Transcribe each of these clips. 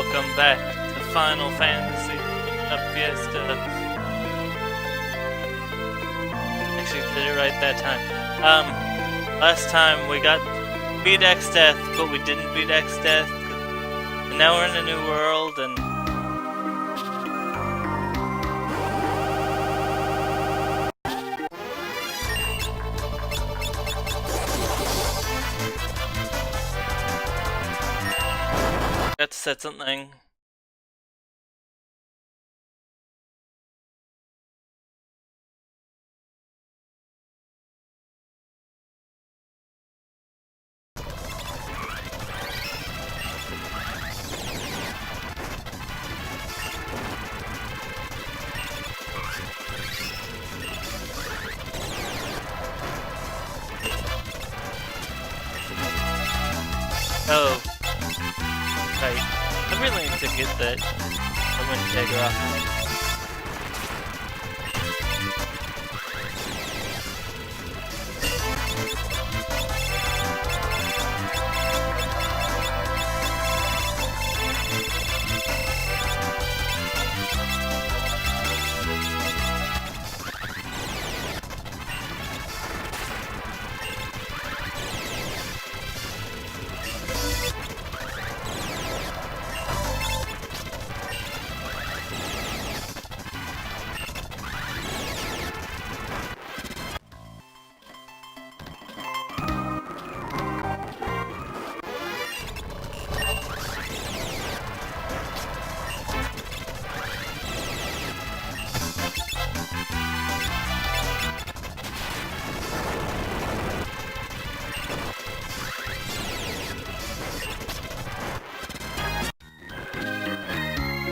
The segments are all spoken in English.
Welcome back to Final Fantasy Fiesta. Actually, did it right that time. Last time we beat Exdeath, but we didn't beat Exdeath. And now we're in a new world, and got to set something. Oh, right. I really need to get that wind dagger off.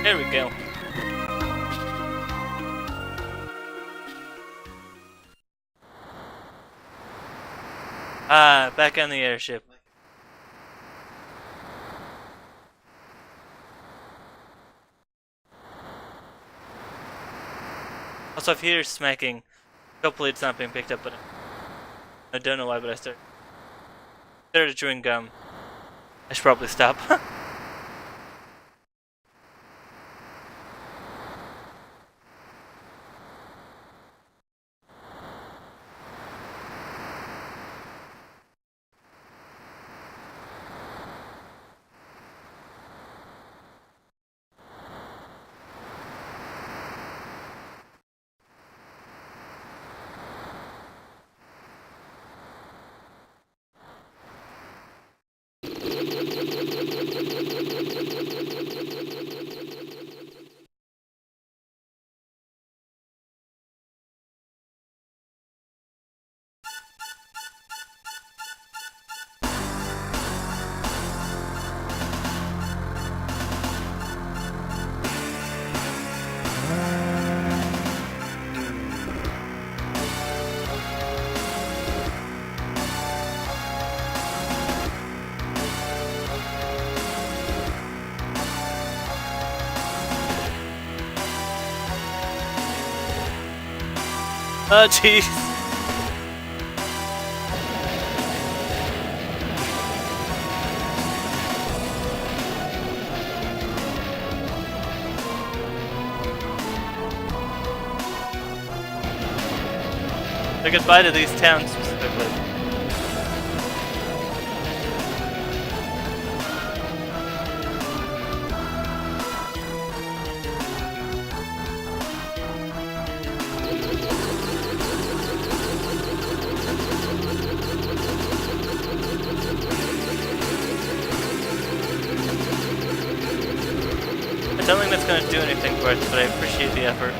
There we go. Ah, back on the airship. Also, if you hear smacking, hopefully it's not being picked up, but I don't know why, but I started chewing gum. I should probably stop. Oh, jeez. Say goodbye to these towns specifically. I don't think that's going to do anything for us, but I appreciate the effort.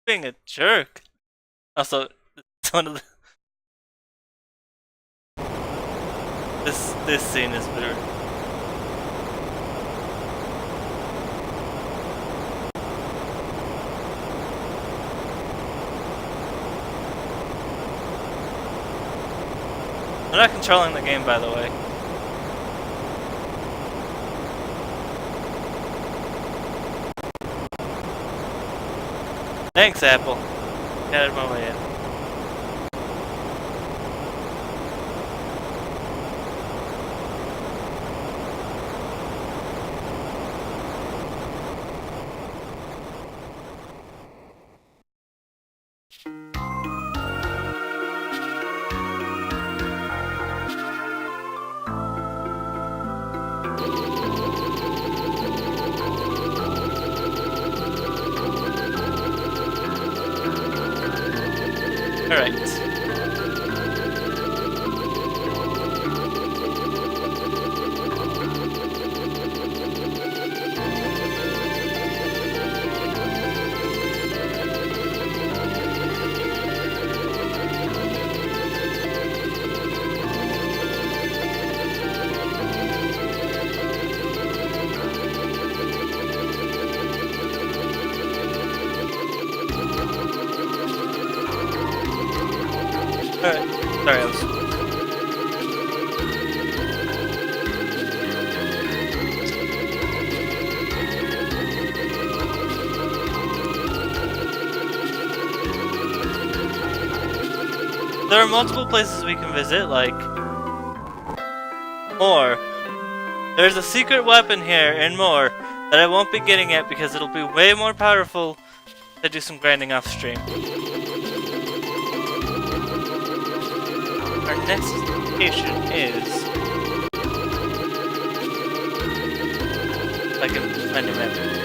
being a jerk. Also, it's one of the... This scene is weird. I'm not controlling the game, by the way. Thanks, Apple. Get out of my way. Alright. Alright. Sorry, I was... There are multiple places we can visit, like... More. There's a secret weapon here, and more, that I won't be getting at because it'll be way more powerful to do some grinding off stream. Our next location is... I can find a map.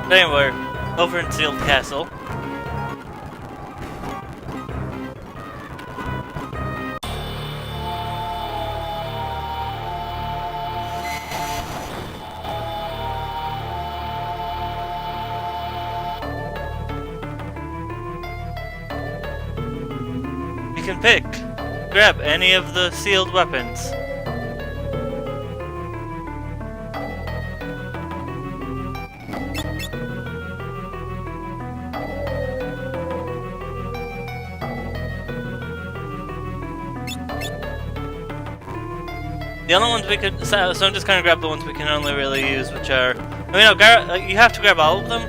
Anyway, over in Sealed Castle. You can grab any of the sealed weapons. The only ones we could... So I'm just gonna grab the ones we can only really use, which are... I mean, no, you have to grab all of them.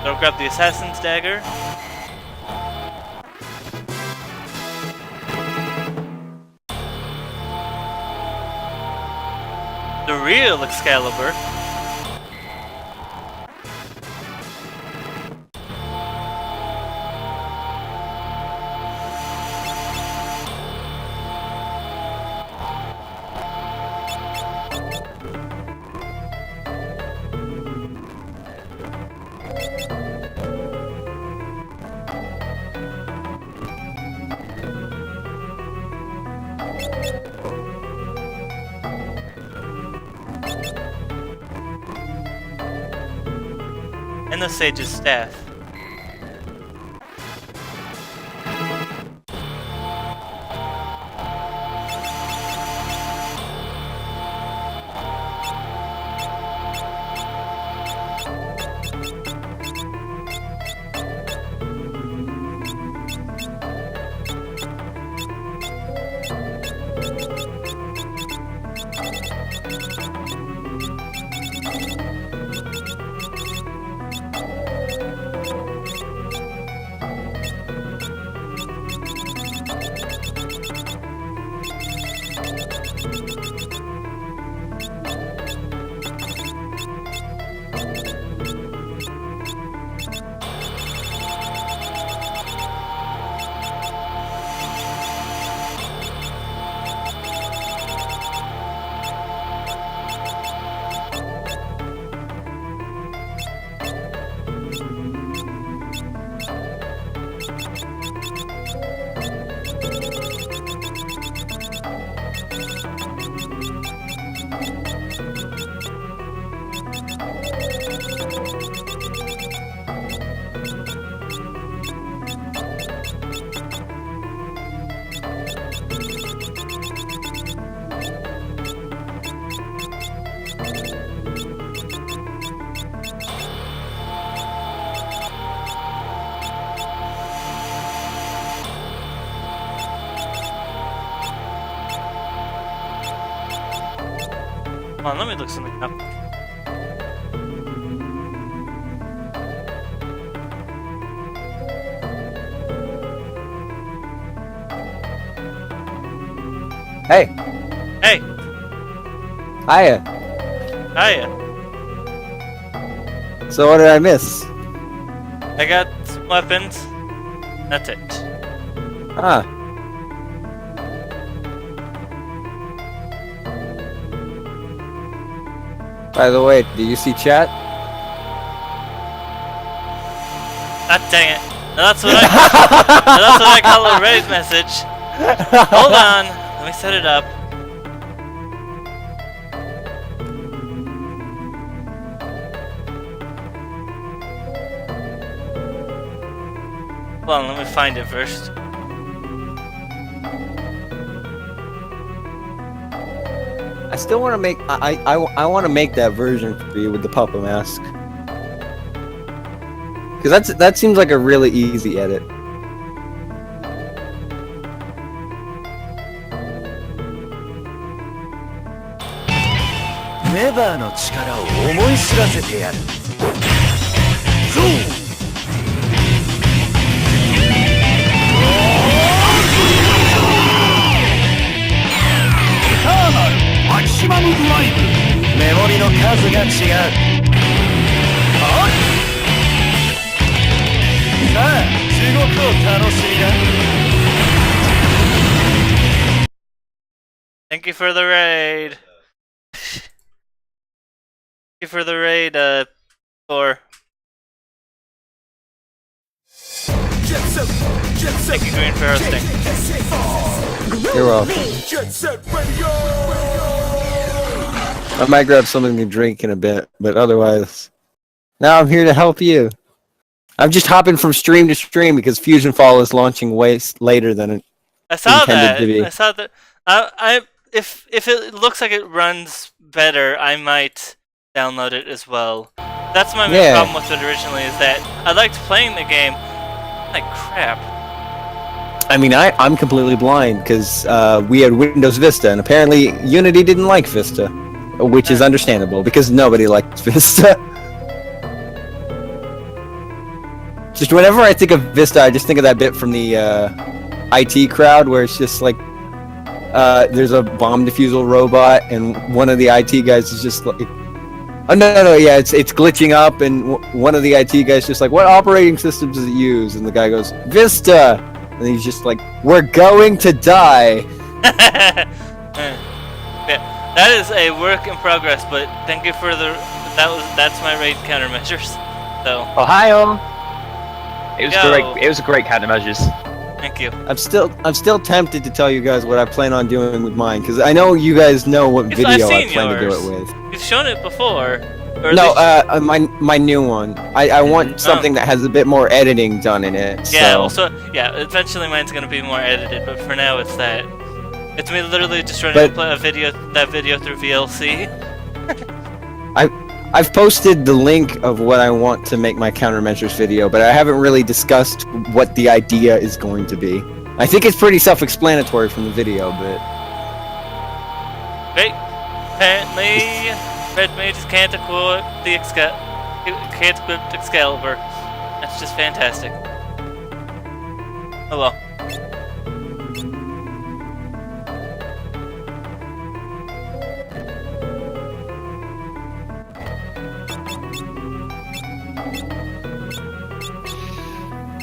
So I'll grab the Assassin's Dagger. The real Excalibur. And the Sage's Staff. Come on, let me look something up. Hey. Hey. Hiya. Hiya. So what did I miss? I got some weapons. That's it. Ah. By the way, do you see chat? Ah, dang it. Now that's what I call a raid message. Hold on. Let me set it up. Hold on, let me find it first. I still want to make. I want to make that version for you with the Papa Mask. Because that seems like a really easy edit. Never の力を思い知らせてやる。そう。マキシマムドライブ。メモリの数が違う。はっ。さあ、地獄を楽しみだ。Thank you for the raid. Thank you for the raid, Thor. Thank you, Green, for hosting. You're welcome. I might grab something to drink in a bit, but otherwise, now I'm here to help you. I'm just hopping from stream to stream because Fusion Fall is launching way later than it intended to be. I saw that. If it looks like it runs better, I might download it as well. That's my main problem with it originally, is that I liked playing the game like crap. I mean, I'm completely blind because we had Windows Vista, and apparently Unity didn't like Vista, which is understandable because nobody liked Vista. Just whenever I think of Vista, I just think of that bit from the IT crowd where it's just like there's a bomb defusal robot, and one of the IT guys is just like, oh no, yeah, it's glitching up, and one of the IT guys just like, what operating system does it use? And the guy goes, Vista, and he's just like, we're going to die. Yeah, that is a work in progress, but thank you for that's my raid countermeasures. So Ohio. It was Yo. great. It was a great countermeasures. thank you. I'm still tempted to tell you guys what I plan on doing with mine because I know you guys know what I've video I seen plan to do yours. it with. You've shown it before. Or at No, least- my new one. I want something that has a bit more editing done in it. Yeah, so. well, so yeah, eventually mine's gonna be more edited, but for now it's that. It's me literally just trying to play that video through VLC. I've posted the link of what I want to make my countermeasures video, but I haven't really discussed what the idea is going to be. I think it's pretty self-explanatory from the video, but Great. Apparently, Red Mages can't equip Excalibur. That's just fantastic. Oh well.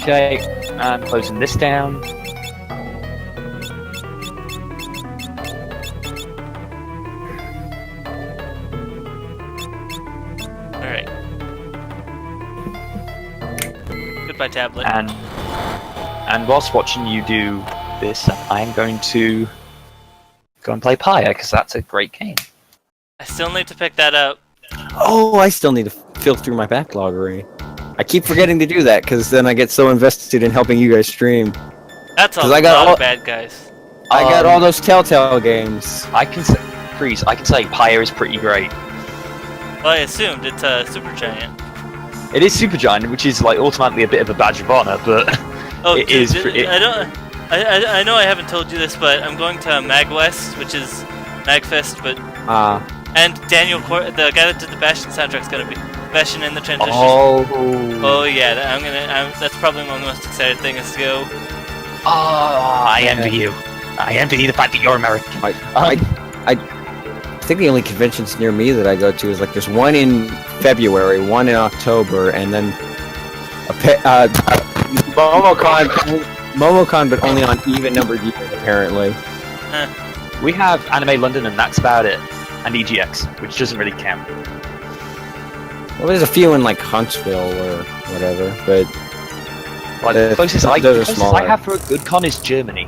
Okay, I'm closing this down. Alright. Goodbye, tablet. And whilst watching you do this, I'm going to go and play Pyre because that's a great game. I still need to pick that up. oh, I still need to fill through my backlog already. I keep forgetting to do that because then I get so invested in helping you guys stream. That's a 'Cause lot I got all- of bad guys. I got all those Telltale games. I can say, Freeze, I can say Pyre is pretty great. Well, I assumed it's a super giant. It is Supergiant, which is like automatically a bit of a badge of honor, but Oh, It dude, is pre- I don't. I know I haven't told you this, but I'm going to MagWest, which is Magfest, but and Daniel the guy that did the Bastion soundtrack's gonna be Bastion in the transition. Oh yeah, that's probably my most excited thing is to go. I envy you. I envy the fact that you're American. I think the only conventions near me that I go to is like there's one in February, one in October, and then MomoCon, but only on even-numbered years apparently. We have Anime London, and that's about it. And EGX, which doesn't really count. Well, there's a few in like Huntsville or whatever, but Like, the closest those are smaller. I have for a good con is Germany.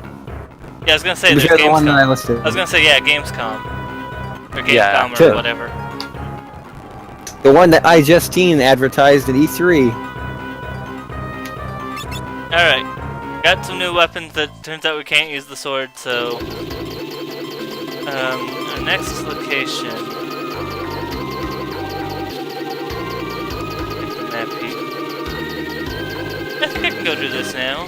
Yeah, I was gonna say was there's the one that I Gamescom. listed. I was gonna say yeah, Gamescom or Gamescom Yeah, or sure. whatever. The one that iJustine advertised at E3. All right, got some new weapons that turns out we can't use the sword, so our next location. Map peek. I think I can go do this now.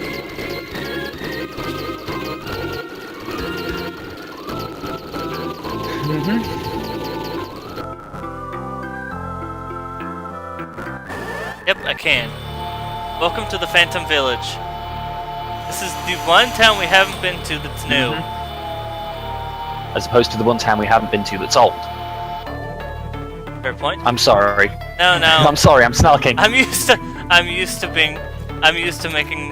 Yep, I can. Welcome to the Phantom Village. This is the one town we haven't been to that's new. As opposed to the one town we haven't been to that's old. Fair point. I'm sorry. No, no. I'm sorry, I'm snarking. I'm used to making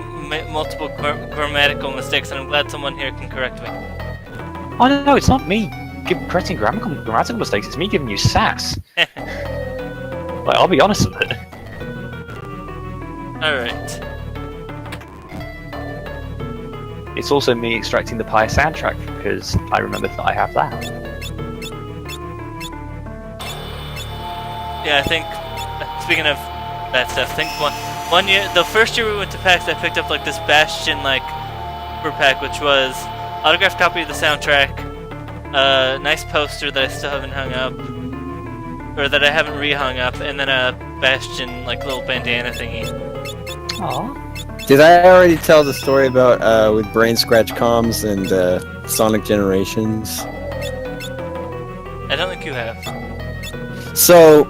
multiple grammatical mistakes, and I'm glad someone here can correct me. Oh no, it's not me correcting grammatical mistakes, it's me giving you sass. Like, I'll be honest with it. Alright. It's also me extracting the Pyre soundtrack, because I remember that I have that. Yeah, I think, speaking of that stuff, I think one year, the first year we went to PAX, I picked up like this Bastion like super pack, which was autographed copy of the soundtrack, a nice poster that I still haven't hung up, or that I haven't re-hung up, and then a Bastion like little bandana thingy. Aww. Did I already tell the story about with Brain Scratch comms and Sonic Generations? I don't think you have. So,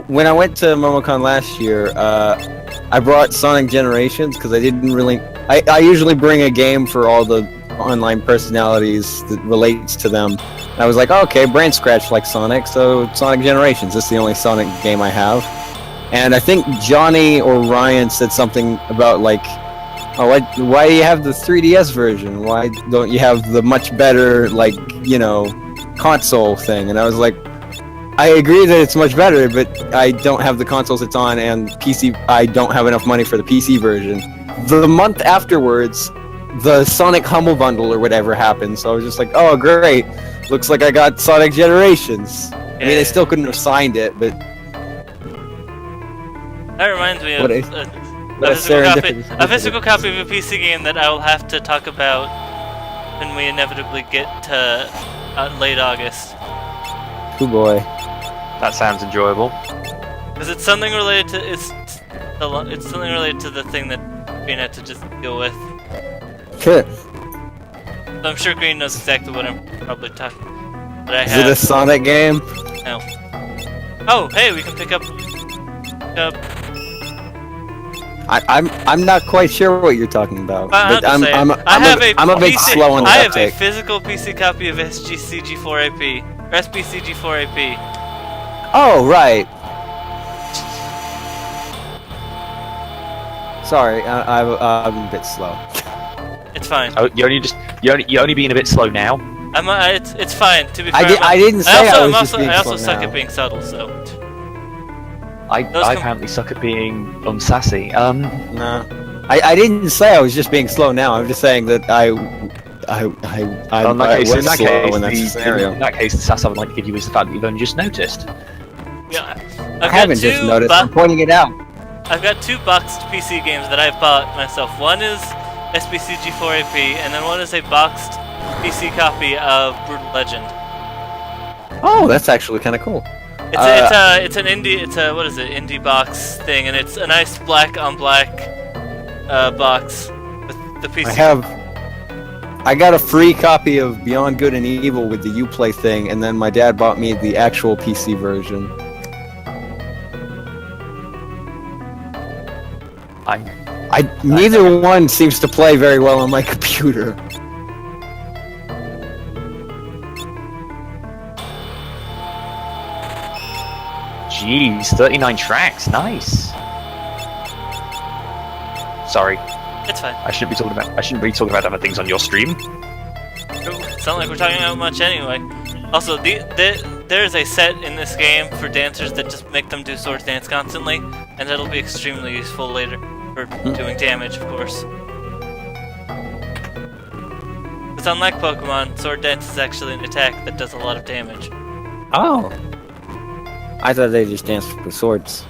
when I went to MomoCon last year, I brought Sonic Generations because I didn't really. I usually bring a game for all the online personalities that relates to them. And I was like, oh, okay, Brain Scratch like Sonic, so Sonic Generations. This is the only Sonic game I have. And I think Johnny or Ryan said something about like, oh, why do you have the 3DS version? Why don't you have the much better, like, you know, console thing? And I was like, I agree that it's much better, but I don't have the consoles it's on, and PC. I don't have enough money for the PC version. The month afterwards, the Sonic Humble Bundle or whatever happened, so I was just like, oh, great. Looks like I got Sonic Generations. I mean, I still couldn't have signed it, but... That reminds me of a physical copy of a PC game that I will have to talk about when we inevitably get to late August. Oh boy. That sounds enjoyable. Because it's something related to it's something related to the thing that Green had to just deal with. Good. So I'm sure Green knows exactly what I'm probably talking about. But I Is have it a Sonic game? no. Oh, hey, we can pick up. I'm not quite sure what you're talking about. But I'm a bit slow on the I have uptake. a physical PC copy of SBCG4AP. Or SBCG4AP. Oh, right. Sorry, I'm a bit slow. It's fine. Oh, you're only being a bit slow now. It's fine. To be fair, I didn't say I was just being I also slow suck now. at being subtle, so. I apparently suck at being unsassy. No, I didn't say I was just being slow now. I'm just saying that I in that case, the sass I would like to give you is the fact that you've only just noticed. Yeah, I haven't just noticed. I'm pointing it out. I've got two boxed PC games that I've bought myself. One is SBCG4AP, and then one is a boxed PC copy of Brutal Legend. Oh, that's actually kind of cool. It's an indie box thing, and it's a nice black on black box with the PC. I got a free copy of Beyond Good and Evil with the Uplay thing, and then my dad bought me the actual PC version. Neither one seems to play very well on my computer. Jeez, 39 tracks, nice. Sorry. It's fine. I shouldn't be talking about other things on your stream. It's not like we're talking about much anyway. Also, there is a set in this game for dancers that just make them do sword dance constantly, and that'll be extremely useful later for doing damage, of course. It's unlike Pokemon, sword dance is actually an attack that does a lot of damage. Oh. I thought they just danced with swords.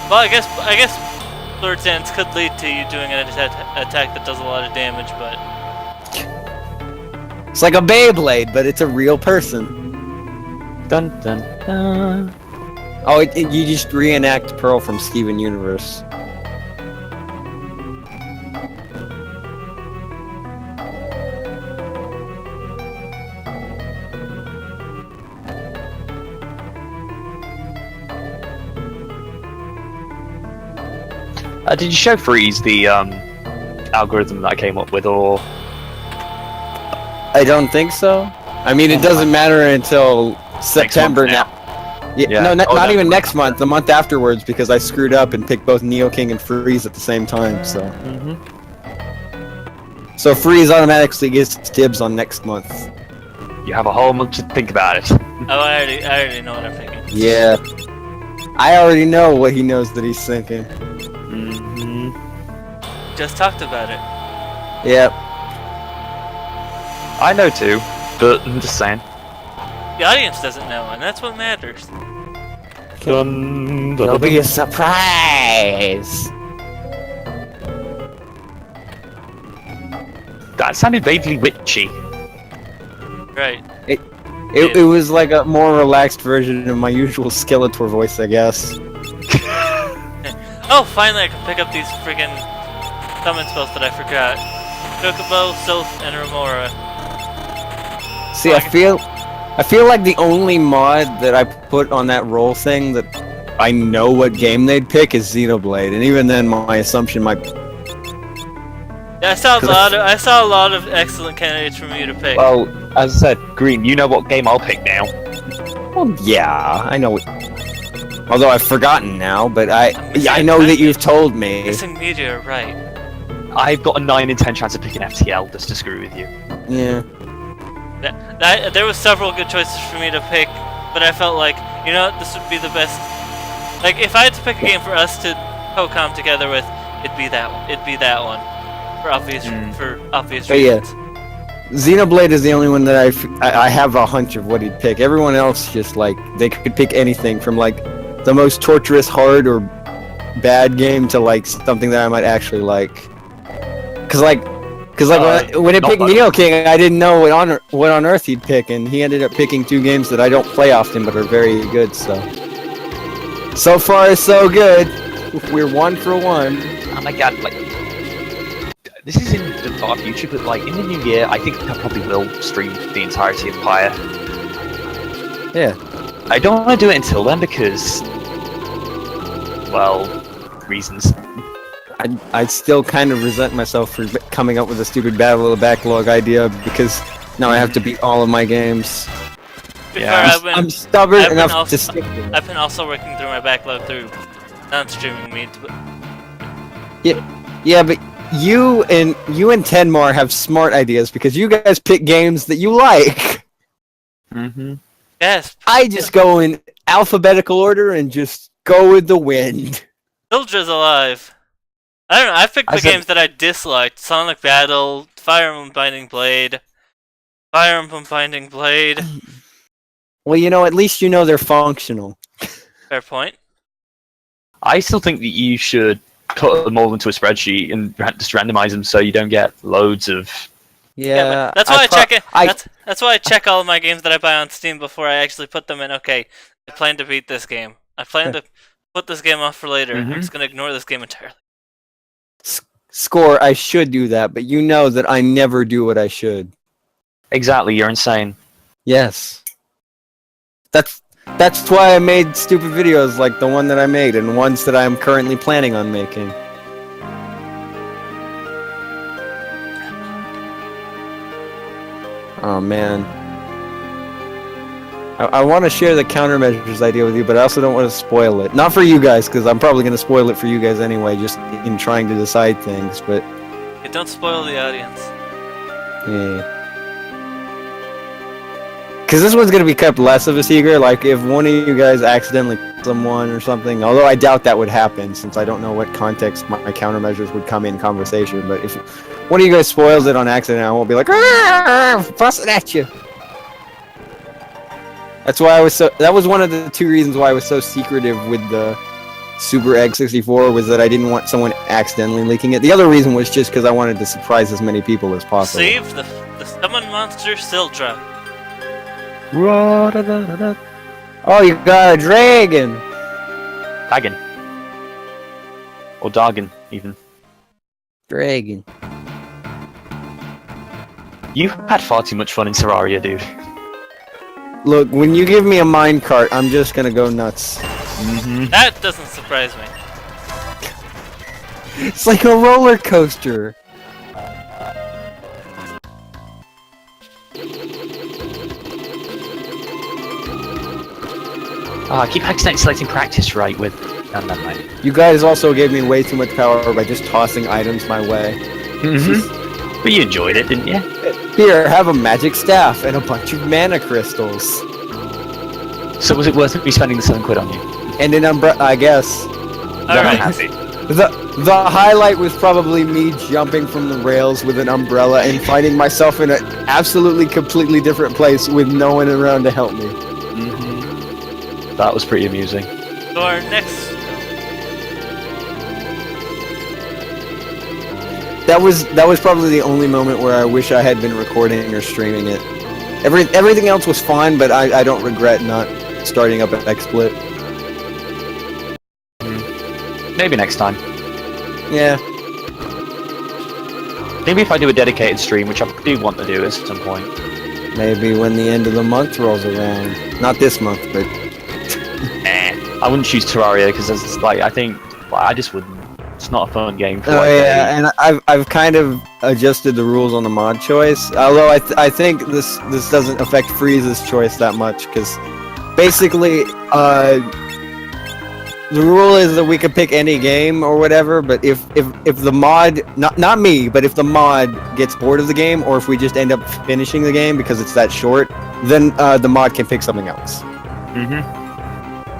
Well, I guess sword dance could lead to you doing an attack that does a lot of damage, but... It's like a Beyblade, but it's a real person. Dun dun dun. Oh, you just reenact Pearl from Steven Universe. Did you show Freeze the algorithm that I came up with, or? I don't think so. I mean, it doesn't matter until September now. Yeah. No, not even next month. The month afterwards, because I screwed up and picked both Neo King and Freeze at the same time. So. So Freeze automatically gets dibs on next month. You have a whole month to think about it. Oh, I already know what I'm thinking. Yeah. I already know what he knows that he's thinking. Just talked about it. Yep. I know too, but I'm just saying. The audience doesn't know, and that's what matters. It'll be a surprise. That sounded vaguely witchy. Right. It was like a more relaxed version of my usual Skeletor voice, I guess. Oh, Oh, finally I can pick up these friggin' summon spells that I forgot. Chocobo, Sylph, and Remora. See, I feel like the only mod that I put on that roll thing that I know what game they'd pick is Xenoblade, and even then my assumption might... Yeah, I saw a lot of excellent candidates for me to pick. Well, as I said, Green, you know what game I'll pick now. Well, yeah, I know it. Although I've forgotten now, but I know that you've told me. Missing Meteor, right. I've got a 9 in 10 chance of picking FTL just to screw with you. Yeah. There was several good choices for me to pick, but I felt like, you know what, this would be the best. Like, if I had to pick a game for us to co-com together with, it'd be that one. It'd be that one. For obvious reasons. Xenoblade is the only one that I have a hunch of what he'd pick. Everyone else just, like, they could pick anything from, like, the most torturous, hard, or bad game to, like, something that I might actually like. Cause when it picked Neo King, I didn't know what on earth he'd pick, and he ended up picking 2 games that I don't play often but are very good, so far so good. We're 1 for 1. Oh my god, like, this is in the far future, but like, in the new year, I think I probably will stream the entirety of Pyre. Yeah. I don't want to do it until then because, well, reasons. I still kind of resent myself for coming up with a stupid Battle of the Backlog idea, because now I have to beat all of my games. Yeah, I'm stubborn enough to stick with it. I've been also working through my backlog through non-streaming means, but... Yeah, but you and Tenmar have smart ideas, because you guys pick games that you like. Mm-hmm. Yes. I just go in alphabetical order and just go with the wind. Sildra's alive. I don't know, I've picked the games that I disliked. Sonic Battle, Fire Emblem Binding Blade. Well, you know, at least you know they're functional. Fair point. I still think that you should put them all into a spreadsheet and just randomize them so you don't get loads of... Yeah, that's why I check it. That's why I check all of my games that I buy on Steam before I actually put them in. Okay, I plan to beat this game. I plan to put this game off for later. I'm just gonna ignore this game entirely. Score, I should do that, but you know that I never do what I should. Exactly, you're insane. Yes. That's why I made stupid videos like the one that I made, and ones that I'm currently planning on making. Oh man. I want to share the countermeasures idea with you, but I also don't want to spoil it. Not for you guys, because I'm probably going to spoil it for you guys anyway, just in trying to decide things, but... Yeah, don't spoil the audience. Yeah. Because this one's going to be kept less of a secret, like if one of you guys accidentally kills someone or something, although I doubt that would happen, since I don't know what context my countermeasures would come in conversation, but if one of you guys spoils it on accident, I won't be like, fussing at you. That's why that was one of the 2 reasons why I was so secretive with the Super Egg 64, was that I didn't want someone accidentally leaking it. The other reason was just because I wanted to surprise as many people as possible. Save the summon monster Sildra. Oh, you got a dragon! Dragon. Or Dargon, even. Dragon. You've had far too much fun in Terraria, dude. Look, when you give me a minecart, I'm just gonna go nuts. That doesn't surprise me. It's like a roller coaster. Oh, I keep accidentally selecting practice right with... Oh, never mind. You guys also gave me way too much power by just tossing items my way. But you enjoyed it, didn't you? Here, have a magic staff and a bunch of mana crystals. So was it worth me spending the £7 on you? And an umbrella, I guess. Alright. Happy. The highlight was probably me jumping from the rails with an umbrella and finding myself in an absolutely completely different place with no one around to help me. That was pretty amusing. So our next... That was probably the only moment where I wish I had been recording or streaming it. Everything else was fine, but I don't regret not starting up an XSplit. Maybe next time. Yeah. Maybe if I do a dedicated stream, which I do want to do at some point. Maybe when the end of the month rolls around. Not this month, but I wouldn't choose Terraria because it's like I think I just wouldn't. It's not a fun game. For and I've kind of adjusted the rules on the mod choice. Although I think this doesn't affect Freeze's choice that much because basically the rule is that we could pick any game or whatever. But if the mod not me, but if the mod gets bored of the game or if we just end up finishing the game because it's that short, then the mod can pick something else. Mm-hmm.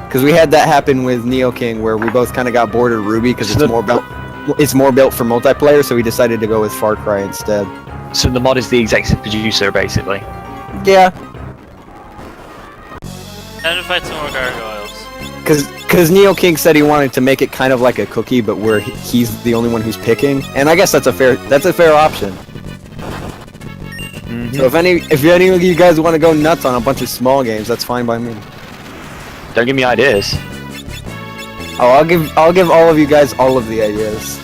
Because we had that happen with Neo King, where we both kind of got bored of Ruby because it's more built for multiplayer. So we decided to go with Far Cry instead. So the mod is the executive producer, basically. Yeah. Time to fight some more gargoyles. Because Neo King said he wanted to make it kind of like a cookie, but where he's the only one who's picking, and I guess that's a fair option. Mm-hmm. So if any of you guys want to go nuts on a bunch of small games, that's fine by me. Don't give me ideas. Oh, I'll give all of you guys all of the ideas.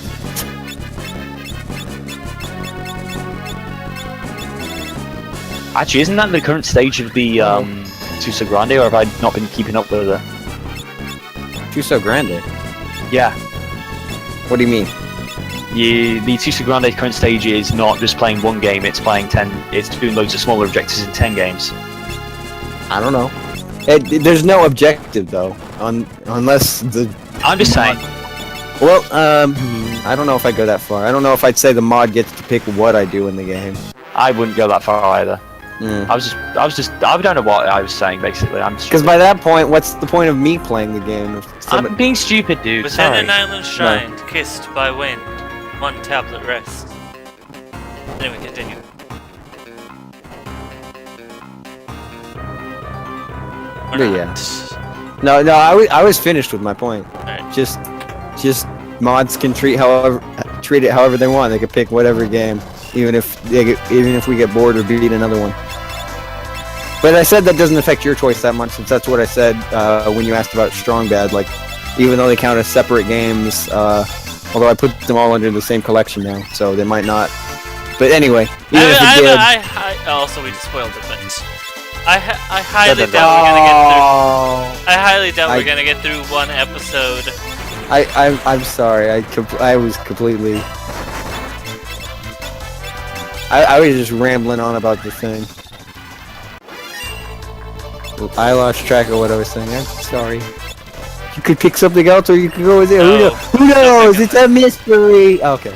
Actually, isn't that the current stage of the Tusa Grande, or have I not been keeping up with her? Tusa Grande? Yeah. What do you mean? The Tusa Grande current stage is not just playing one game; it's playing 10. It's doing loads of smaller objectives in 10 games. I don't know. There's no objective though, unless the. I'm just saying. Well, I don't know if I go that far. I don't know if I'd say the mod gets to pick what I do in the game. I wouldn't go that far either. Mm. I don't know what I was saying basically. Because by that point, what's the point of me playing the game? I'm being stupid, dude. Within Sorry. an island shrine, kissed by wind, one tablet rests. Anyway, continue. Or But not. yeah. No, I was finished with my point. Alright. Just mods can treat it however they want. They can pick whatever game, even if we get bored or beat another one. But I said that doesn't affect your choice that much, since that's what I said when you asked about Strong Bad. Like, even though they count as separate games, although I put them all under the same collection now, so they might not. But anyway, even if it did. Also, we just spoiled it, but I highly doubt we're gonna get through. I highly doubt we're gonna get through one episode. I'm sorry. I was completely. I was just rambling on about the thing. I lost track of what I was saying. I'm sorry. You could pick something else, or you could go with it. No. Who knows? It's a mystery. Okay.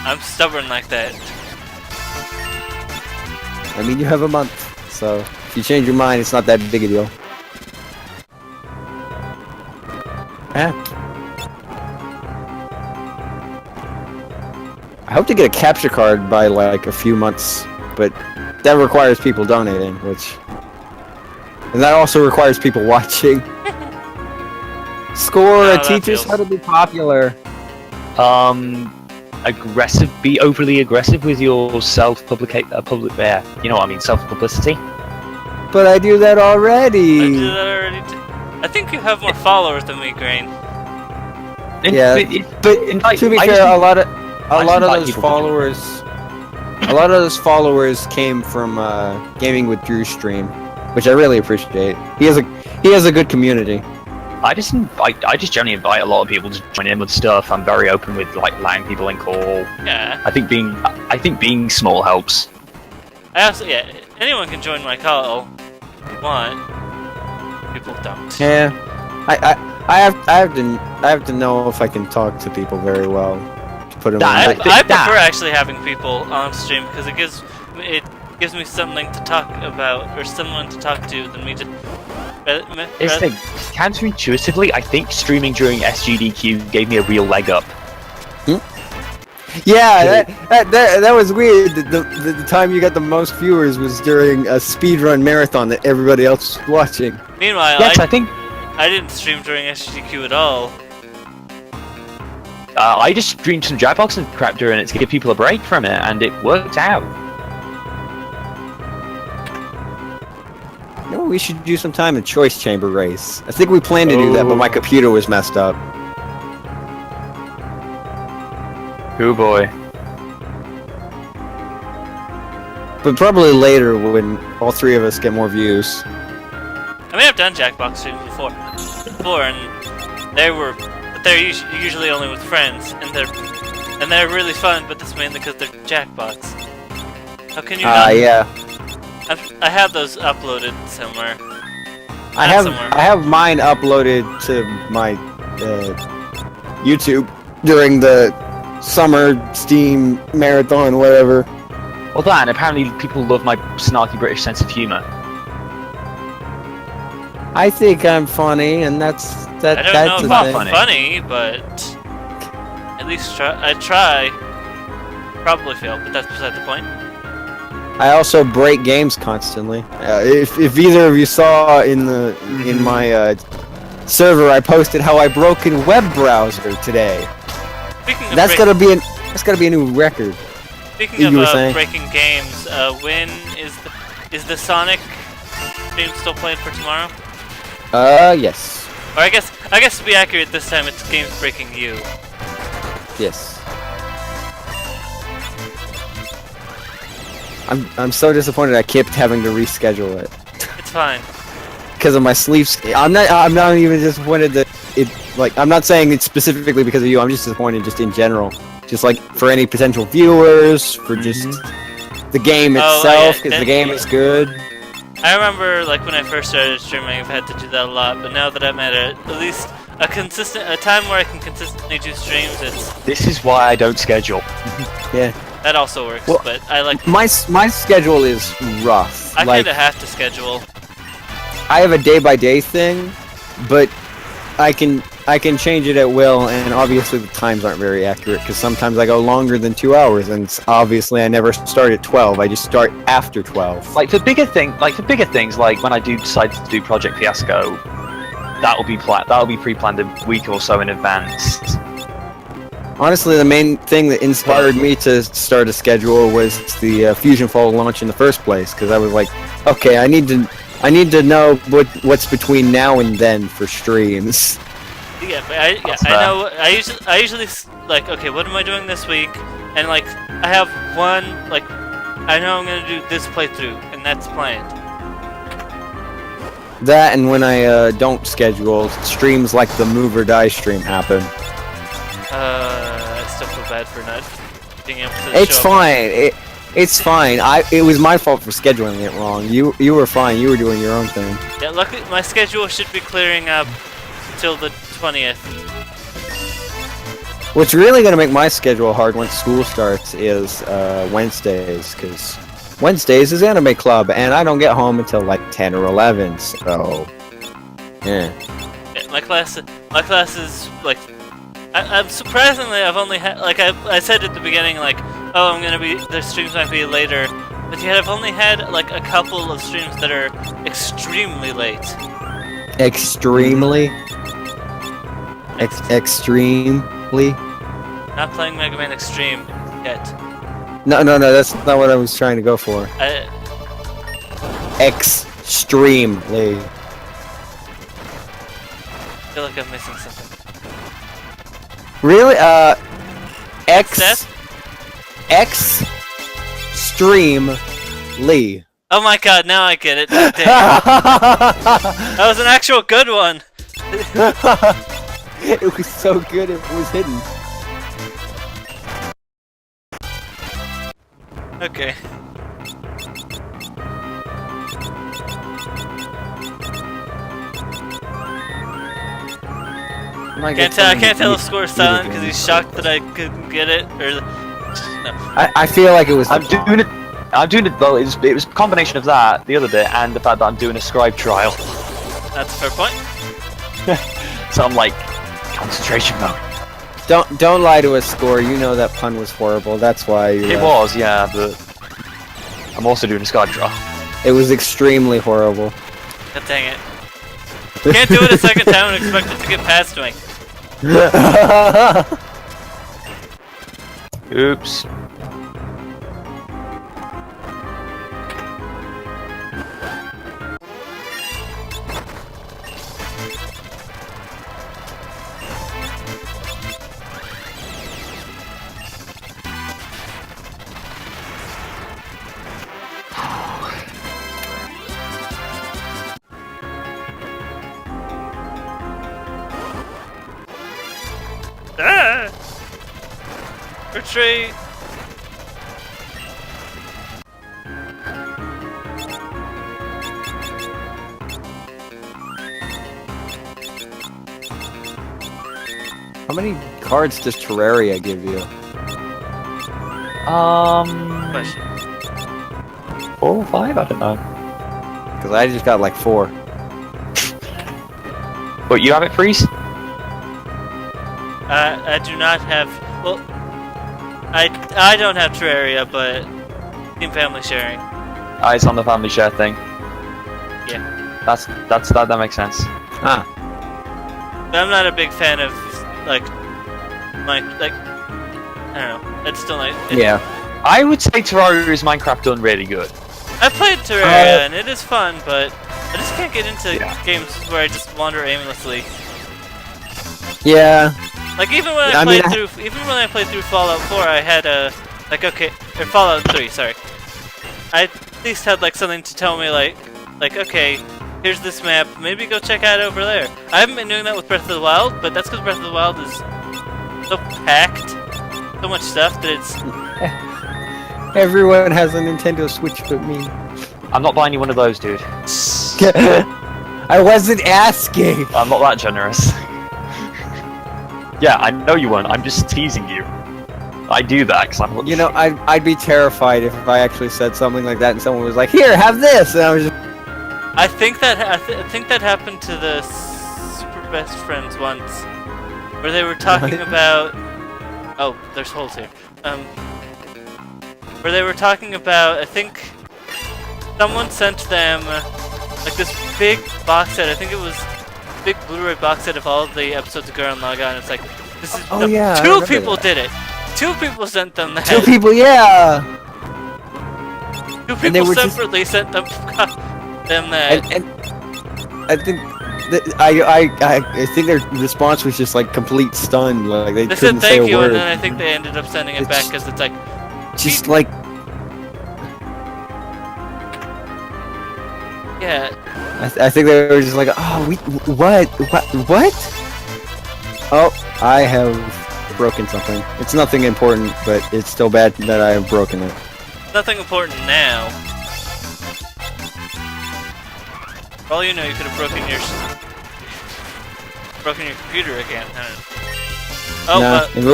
I'm stubborn like that. I mean, you have a month, so if you change your mind, it's not that big a deal. Yeah. I hope to get a capture card by like a few months, but that requires people donating, and that also requires people watching. Score, teach us how to be popular. Be overly aggressive with your self-publicity. You know what I mean, self-publicity. But I do that already. I do that already. I think you have more followers than me, Grain. Yeah, but to be fair, a lot of those followers came from Gaming with Drew stream, which I really appreciate. He has a good community. I just generally invite a lot of people to join in with stuff. I'm very open with like letting people in call. Yeah. I think being small helps. Anyone can join my call. If you want. People don't. Yeah. I have to know if I can talk to people very well to put them. I prefer actually having people on stream because it gives me something to talk about or someone to talk to than me just. Counterintuitively, I think streaming during SGDQ gave me a real leg up. Yeah, that was weird. The time you got the most viewers was during a speedrun marathon that everybody else was watching. Meanwhile, yes, I think I didn't stream during SGDQ at all. I just streamed some Jackbox and crap during it to give people a break from it, and it worked out. You know what we should do some time in Choice Chamber race. I think we planned to do that, but my computer was messed up. Oh boy. But probably later when all three of us get more views. I mean, I've done Jackbox streams before, and they're usually only with friends, and they're really fun. But that's mainly because they're Jackbox. How can you not? Yeah. I have those uploaded somewhere. I have mine uploaded to my YouTube during the summer Steam marathon, whatever. Well, that, and apparently people love my snarky British sense of humour. I think I'm funny, and that's I don't know that's if the I'm thing. funny, but at least I try. Probably fail, but that's beside the point. I also break games constantly. If either of you saw in my server, I posted how I broke in web browser today. Speaking of That's gotta be a new record. Speaking you were of saying? breaking games, when is the Sonic stream still planned for tomorrow? Yes. Or I guess to be accurate this time, it's Games Breaking You. Yes. I'm so disappointed. I kept having to reschedule it It's fine. because of my sleep. I'm not even disappointed that it. Like, I'm not saying it's specifically because of you. I'm just disappointed just in general. Just like for any potential viewers, for just the game itself, because the game is good. I remember, like, when I first started streaming, I've had to do that a lot, but now that I'm at at least a time where I can consistently do streams, This is why I don't schedule. Yeah. that also works, Well, but I like... My schedule is rough. I like, kinda have to schedule. I have a day-by-day thing, but I can change it at will, and obviously the times aren't very accurate because sometimes I go longer than 2 hours, and obviously I never start at 12. I just start after 12. Like for bigger things, like when I do decide to do Project Fiasco, that'll be pre-planned a week or so in advance. Honestly, the main thing that inspired me to start a schedule was the Fusion Fall launch in the first place, because I was like, okay, I need to know what's between now and then for streams. Yeah, but I know. I usually like, okay, what am I doing this week? And like, I have one, like, I know I'm gonna do this playthrough, and that's planned. That, and when I don't schedule, streams like the Move or Die stream happen. I still feel bad for not being able to. It's fine. It's fine. It was my fault for scheduling it wrong. You were fine. You were doing your own thing. Yeah, luckily my schedule should be clearing up till the 20th. What's really gonna make my schedule hard once school starts is Wednesdays, because Wednesdays is anime club, and I don't get home until like 10 or 11. So, yeah. My class is like, I'm surprisingly, I've only had, like, I said at the beginning, like, oh, the streams might be later, but yet I've only had like a couple of streams that are extremely late. Extremely. Extremely. Not playing Mega Man Extreme yet. No, that's not what I was trying to go for. Extremely. I feel like I'm missing something. Really? Extremely. Oh my god, now I get it. Damn. That was an actual good one. It was so good it was hidden. Okay. I can't tell if Score's silent because he's shocked that I couldn't get it, or no. I feel like it was. I'm doing it. Well, it was a combination of that, the other bit, and the fact that I'm doing a scribe trial. That's a fair point. So I'm like, concentration mode. Don't lie to us, Score. You know that pun was horrible. That's why you. It was, yeah, but I'm also doing a scribe trial. It was extremely horrible. God dang it. Can't do it a second time and expect it to get past me. Oops. Retreat! How many cards does Terraria give you? Question. 4 or 5? I don't know. Because I just got like 4. But you have it, Freeze? I do not have. Well, I don't have Terraria, but Team Family sharing. It's on the family share thing. Yeah. That makes sense. Ah. But I'm not a big fan of like I don't know. It's still like Yeah. I would say Terraria is Minecraft done really good. I played Terraria and it is fun, but I just can't get into games where I just wander aimlessly. Yeah. Like even when I played through Fallout 4, I had or Fallout 3, sorry. I at least had like something to tell me like okay, here's this map, maybe go check out over there. I haven't been doing that with Breath of the Wild, but that's because Breath of the Wild is so packed, so much stuff that it's... Everyone has a Nintendo Switch but me. I'm not buying you one of those, dude. I wasn't asking! I'm not that generous. Yeah, I know you weren't. I'm just teasing you. I do that because I'm... You know, I'd be terrified if I actually said something like that and someone was like, "Here, have this!" And I was just... I think that happened to the Super Best Friends once, where they were talking about. Oh, there's holes here. Where they were talking about. I think someone sent them like this big box set. I think it was a big Blu-ray box set of all of the episodes of Gurren Lagann. It's like this is two people did it. 2 people sent them that. 2 people, yeah. 2 people separately sent them that. And I think I think their response was just like complete stun. Like they couldn't said say thank a you, word. and then I think they ended up sending it back because it's like just like yeah. I think they were just like, oh, what? Oh, I have broken something. It's nothing important, but it's still bad that I have broken it. Nothing important now. For all you know, you could have broken your computer again. I don't know. Oh, nah, if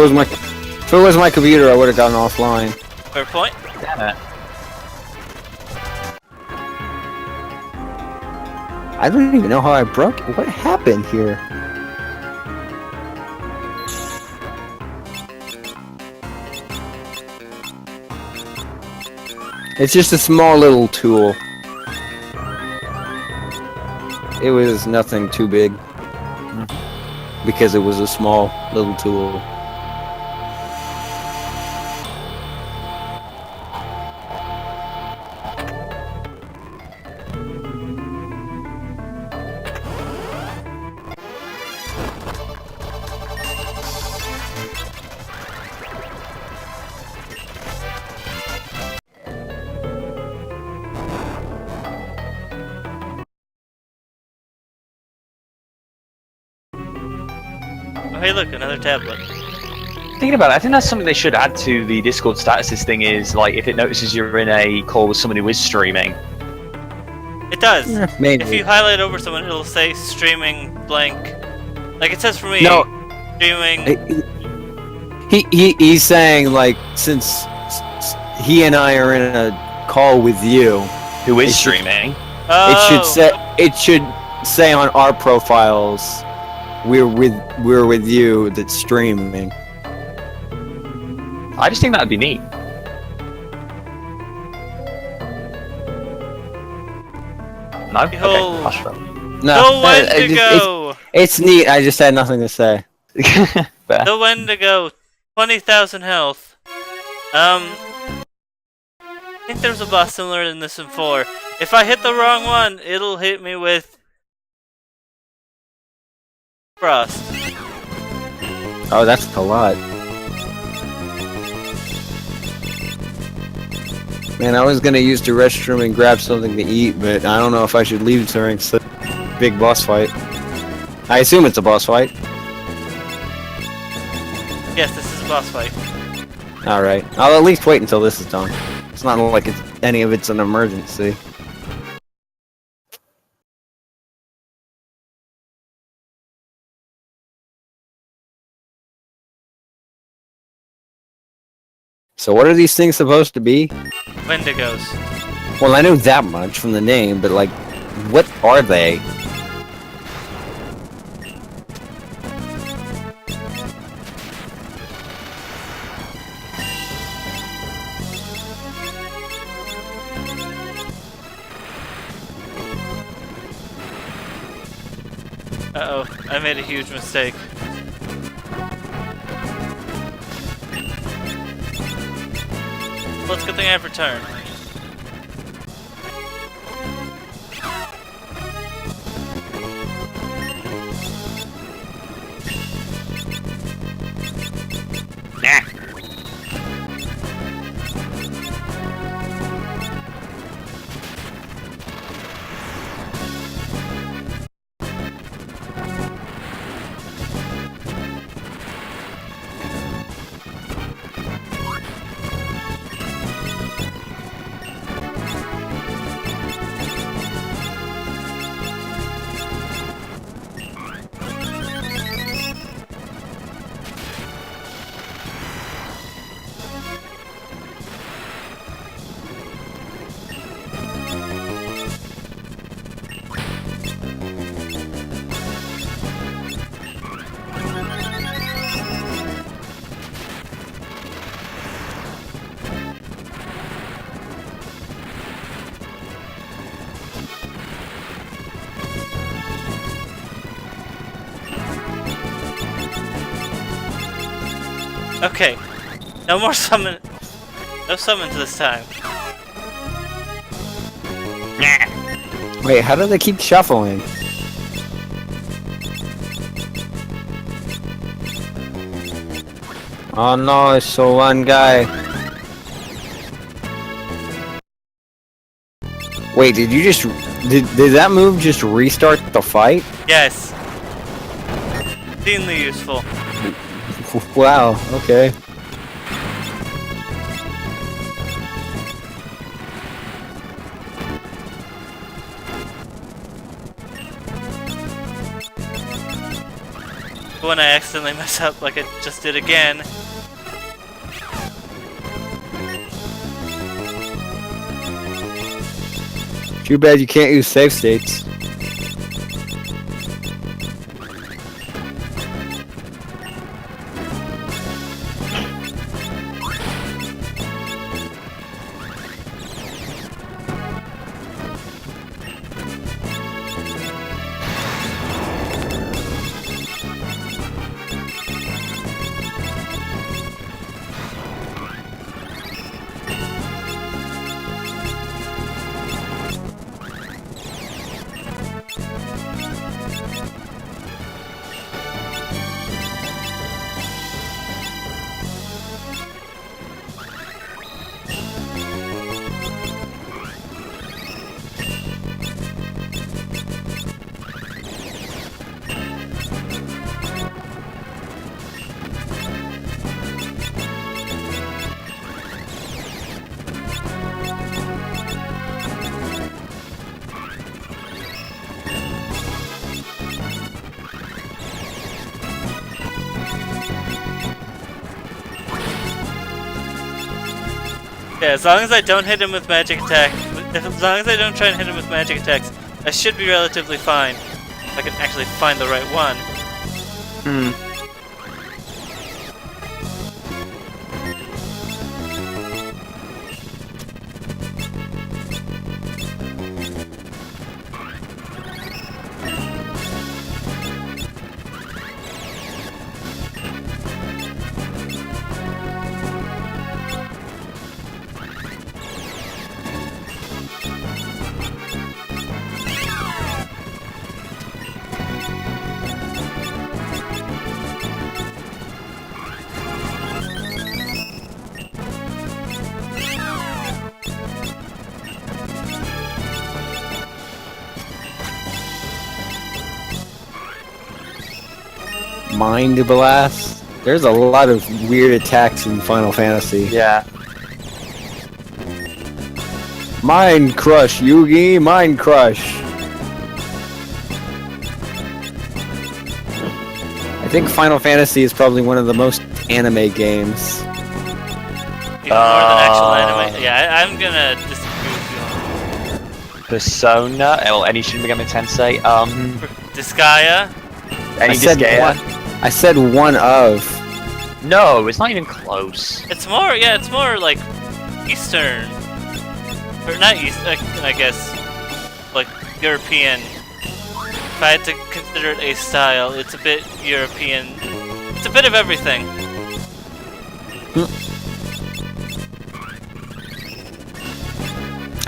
it was my computer, I would have gotten offline. Fair point. Damn it. I don't even know how I broke it. What happened here? It's just a small little tool. It was nothing too big. Because it was a small little tool. Oh, hey, look, another tablet. Thinking about it, I think that's something they should add to the Discord statuses thing is, like, if it notices you're in a call with someone who is streaming. It does. Maybe. If you highlight over someone, it'll say streaming blank. Like it says for me. No. Streaming. He's saying, like, since he and I are in a call with you, Who is streaming? Oh. it should say on our profiles, we're with you that's streaming. I just think that'd be neat. No? Okay, Behold. hush them. Know when to go. It's neat. I just had nothing to say. Fair. Know when to go. 20,000 health. I think there's a boss similar in this in 4. If I hit the wrong one, it'll hit me with frost. Oh, that's a lot. Man, I was gonna use the restroom and grab something to eat, but I don't know if I should leave during such a big boss fight. I assume it's a boss fight. Yes, this is a boss fight. Alright. I'll at least wait until this is done. It's not like any of it's an emergency. So what are these things supposed to be? Wendigos. Well, I know that much from the name, but like, what are they? Uh-oh, I made a huge mistake. Well, it's a good thing I have returned. Okay, no more summon. No summons this time. Wait, how do they keep shuffling? Oh no, it's so one guy. Wait, did you just... Did that move just restart the fight? Yes. Extremely useful. Wow, okay. When I accidentally mess up like I just did again. Too bad you can't use save states. Yeah, as long as I don't hit him with magic attack, as long as I don't try and hit him with magic attacks, I should be relatively fine. If I can actually find the right one. Mind Blast. There's a lot of weird attacks in Final Fantasy. Yeah. Mind Crush, Yugi, Mind Crush. I think Final Fantasy is probably one of the most anime games. Even more than actual anime. Yeah, I'm gonna disagree with you on Persona. Well, any Shin Megami Tensei. Disgaea. Any Disgaea. I said one of. No, it's not even close. It's more, yeah, it's more like Eastern. Or not East, I guess. Like European. If I had to consider it a style, it's a bit European. It's a bit of everything.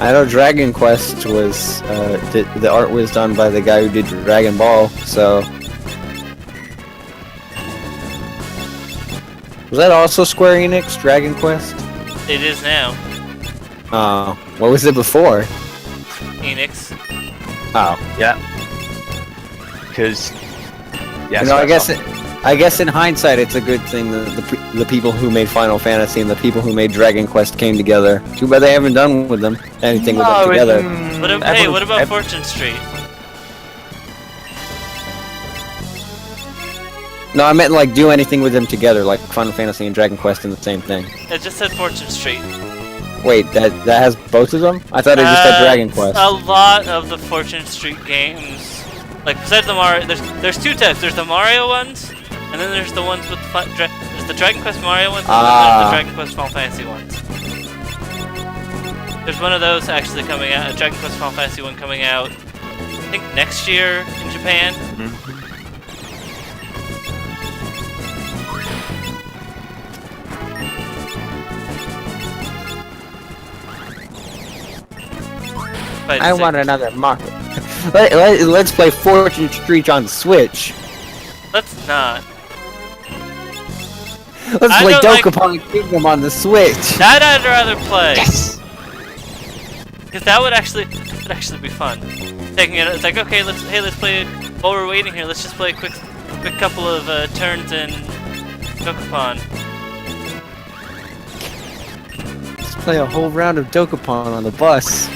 I know Dragon Quest was, the art was done by the guy who did Dragon Ball, so... Was that also Square Enix, Dragon Quest? It is now. Oh, what was it before? Enix. Oh. Yeah. Because... Yeah, You know, I guess in hindsight, it's a good thing that the people who made Final Fantasy and the people who made Dragon Quest came together. Too bad they haven't done with them anything with them together. Hey, what about Fortune Street? No, I meant like do anything with them together, like Final Fantasy and Dragon Quest in the same thing. It just said Fortune Street. Wait, that has both of them? I thought it just had Dragon Quest. A lot of the Fortune Street games, like besides the Mario, there's two types. There's the Mario ones, and then there's the ones with there's the Dragon Quest Mario ones, and then there's the Dragon Quest Final Fantasy ones. There's one of those actually coming out, a Dragon Quest Final Fantasy one coming out, I think next year in Japan. I want another Mario. Let's play Fortune Street on Switch. Let's not. Let's play Dokapon Kingdom on the Switch. That I'd rather play. Yes. Because that would actually be fun. Taking it, it's like okay, let's play. While we're waiting here, let's just play a quick couple of turns in Dokapon. Let's play a whole round of Dokapon on the bus.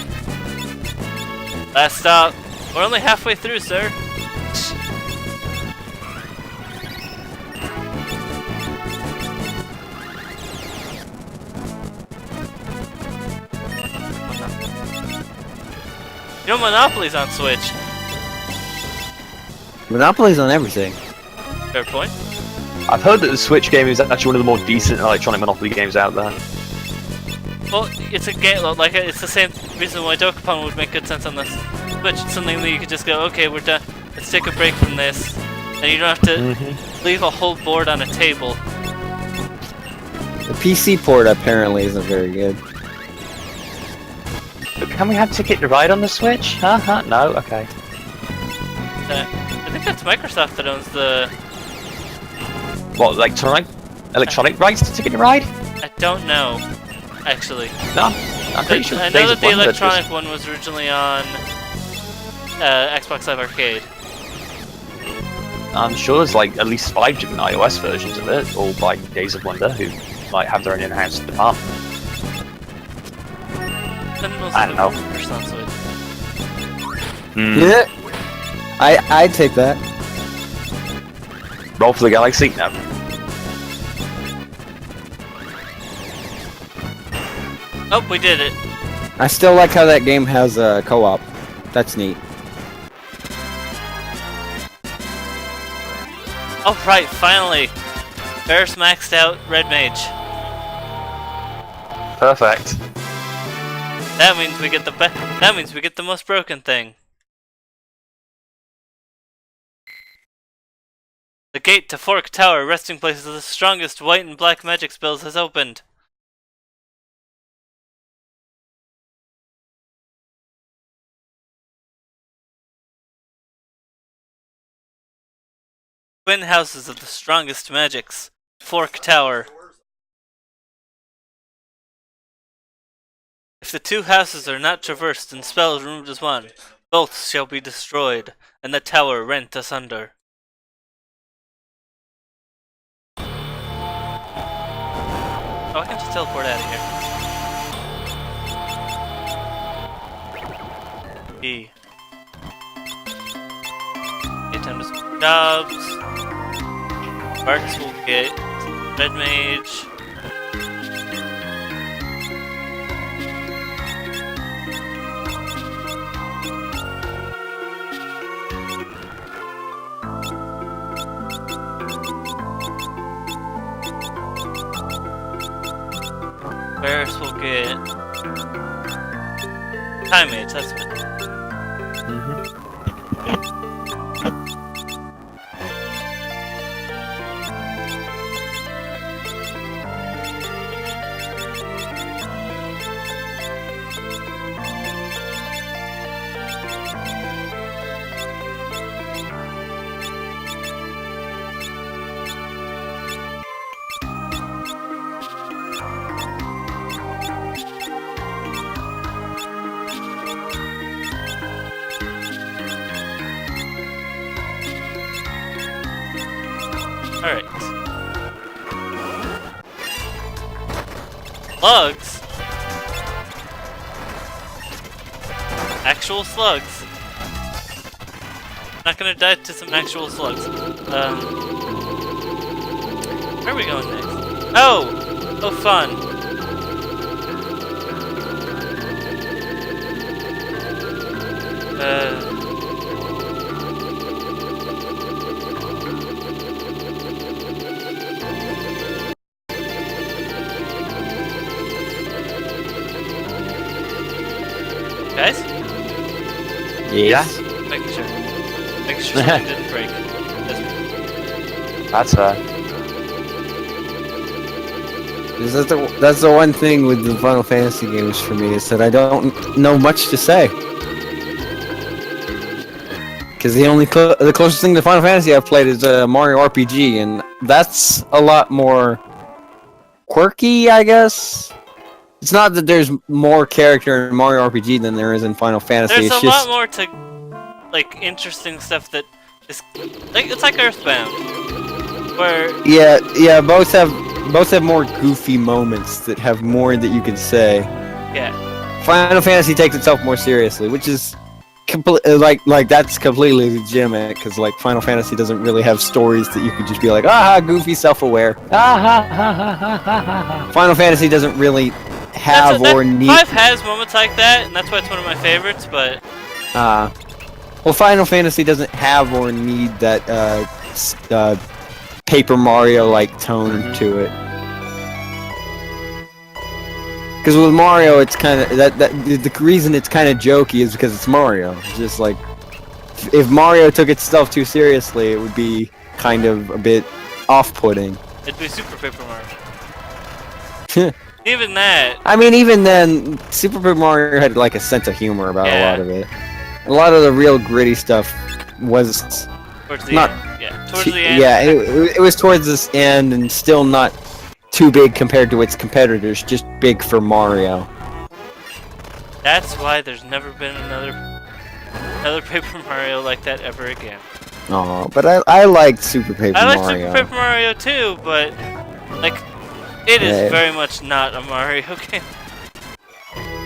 Last stop. We're only halfway through, sir. You know Monopoly's on Switch. Monopoly's on everything. Fair point. I've heard that the Switch game is actually one of the more decent electronic Monopoly games out there. Well, it's a game, like, it's the same reason why Dokapon would make good sense on this Switch. It's something that you could just go, okay, we're done, let's take a break from this, and you don't have to leave a whole board on a table. The PC port apparently isn't very good. But can we have Ticket to Ride on the Switch? No? Okay. I think that's Microsoft that owns the... What, electronic rights to Ticket to Ride? I don't know, actually. No, I'm pretty sure. I know that the electronic one was originally on Xbox Live Arcade. I'm sure there's like at least 5 different iOS versions of it, all by Days of Wonder, who might have their own in-house department. I don't know. Yeah, I'd take that. Roll for the Galaxy? No. Oh, we did it. I still like how that game has a co-op. That's neat. Oh right, finally! Ferris maxed out Red Mage. Perfect. That means we get the most broken thing. The gate to Fork Tower, resting place of the strongest white and black magic spells, has opened. Twin houses of the strongest magics. Fork Tower. If the two houses are not traversed and spells removed as one, both shall be destroyed, and the tower rent asunder. Oh, I can just teleport out of here. E. Okay, time to switch jobs. Sparks will get Red Mage. Varus will get Time Mage, that's what. Alright. Slugs? Actual slugs. Not gonna die to some actual slugs. Where are we going next? Oh! Oh, fun. Guys? Yes. Making sure. Making sure something didn't break. That's That's the one thing with the Final Fantasy games for me, is that I don't know much to say. Because the closest thing to Final Fantasy I've played is Mario RPG, and that's a lot more quirky, I guess. It's not that there's more character in Mario RPG than there is in Final Fantasy. There's it's a just... lot more to, like, interesting stuff that is, like, it's like Earthbound, where Yeah, both have more goofy moments that have more that you can say. yeah, Final Fantasy takes itself more seriously, which is like that's completely legitimate, because like Final Fantasy doesn't really have stories that you could just be like, aha, goofy, self-aware. Final Fantasy doesn't really have need. 5 has moments like that, and that's why it's one of my favorites. But well, Final Fantasy doesn't have or need that Paper Mario-like tone to it. Because with Mario, it's kind of the reason it's kind of jokey is because it's Mario. It's just like, if Mario took itself too seriously, it would be kind of a bit off-putting. it'd be Super Paper Mario. Even that. I mean, even then, Super Paper Mario had like a sense of humor about a lot of it. A lot of the real gritty stuff was Towards the not. end. Yeah, towards the end. Yeah, it was towards this end, and still not too big compared to its competitors. Just big for Mario. That's why there's never been another Paper Mario like that ever again. Oh, but I liked Super Paper I like Mario. Super Paper Mario too, but like, it is very much not a Mario game.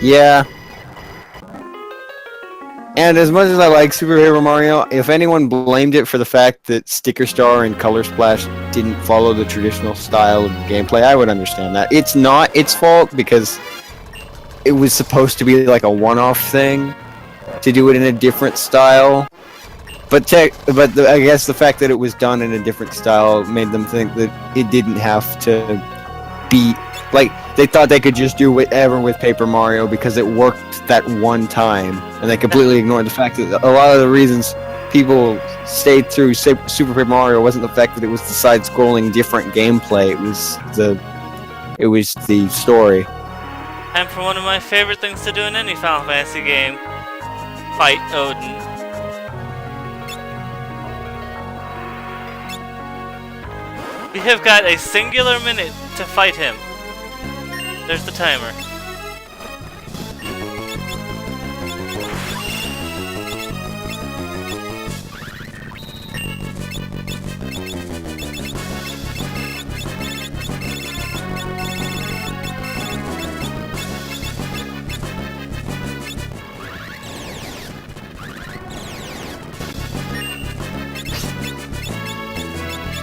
Yeah. And as much as I like Super Paper Mario, if anyone blamed it for the fact that Sticker Star and Color Splash didn't follow the traditional style of gameplay, I would understand that. It's not its fault, because it was supposed to be like a one-off thing to do it in a different style. But I guess the fact that it was done in a different style made them think that it didn't have to be like, they thought they could just do whatever with Paper Mario because it worked that one time, and they completely ignored the fact that a lot of the reasons people stayed through Super Paper Mario wasn't the fact that it was the side-scrolling different gameplay. It was the story. And for one of my favorite things to do in any Final Fantasy game, fight Odin. We have got a singular minute to fight him. There's the timer.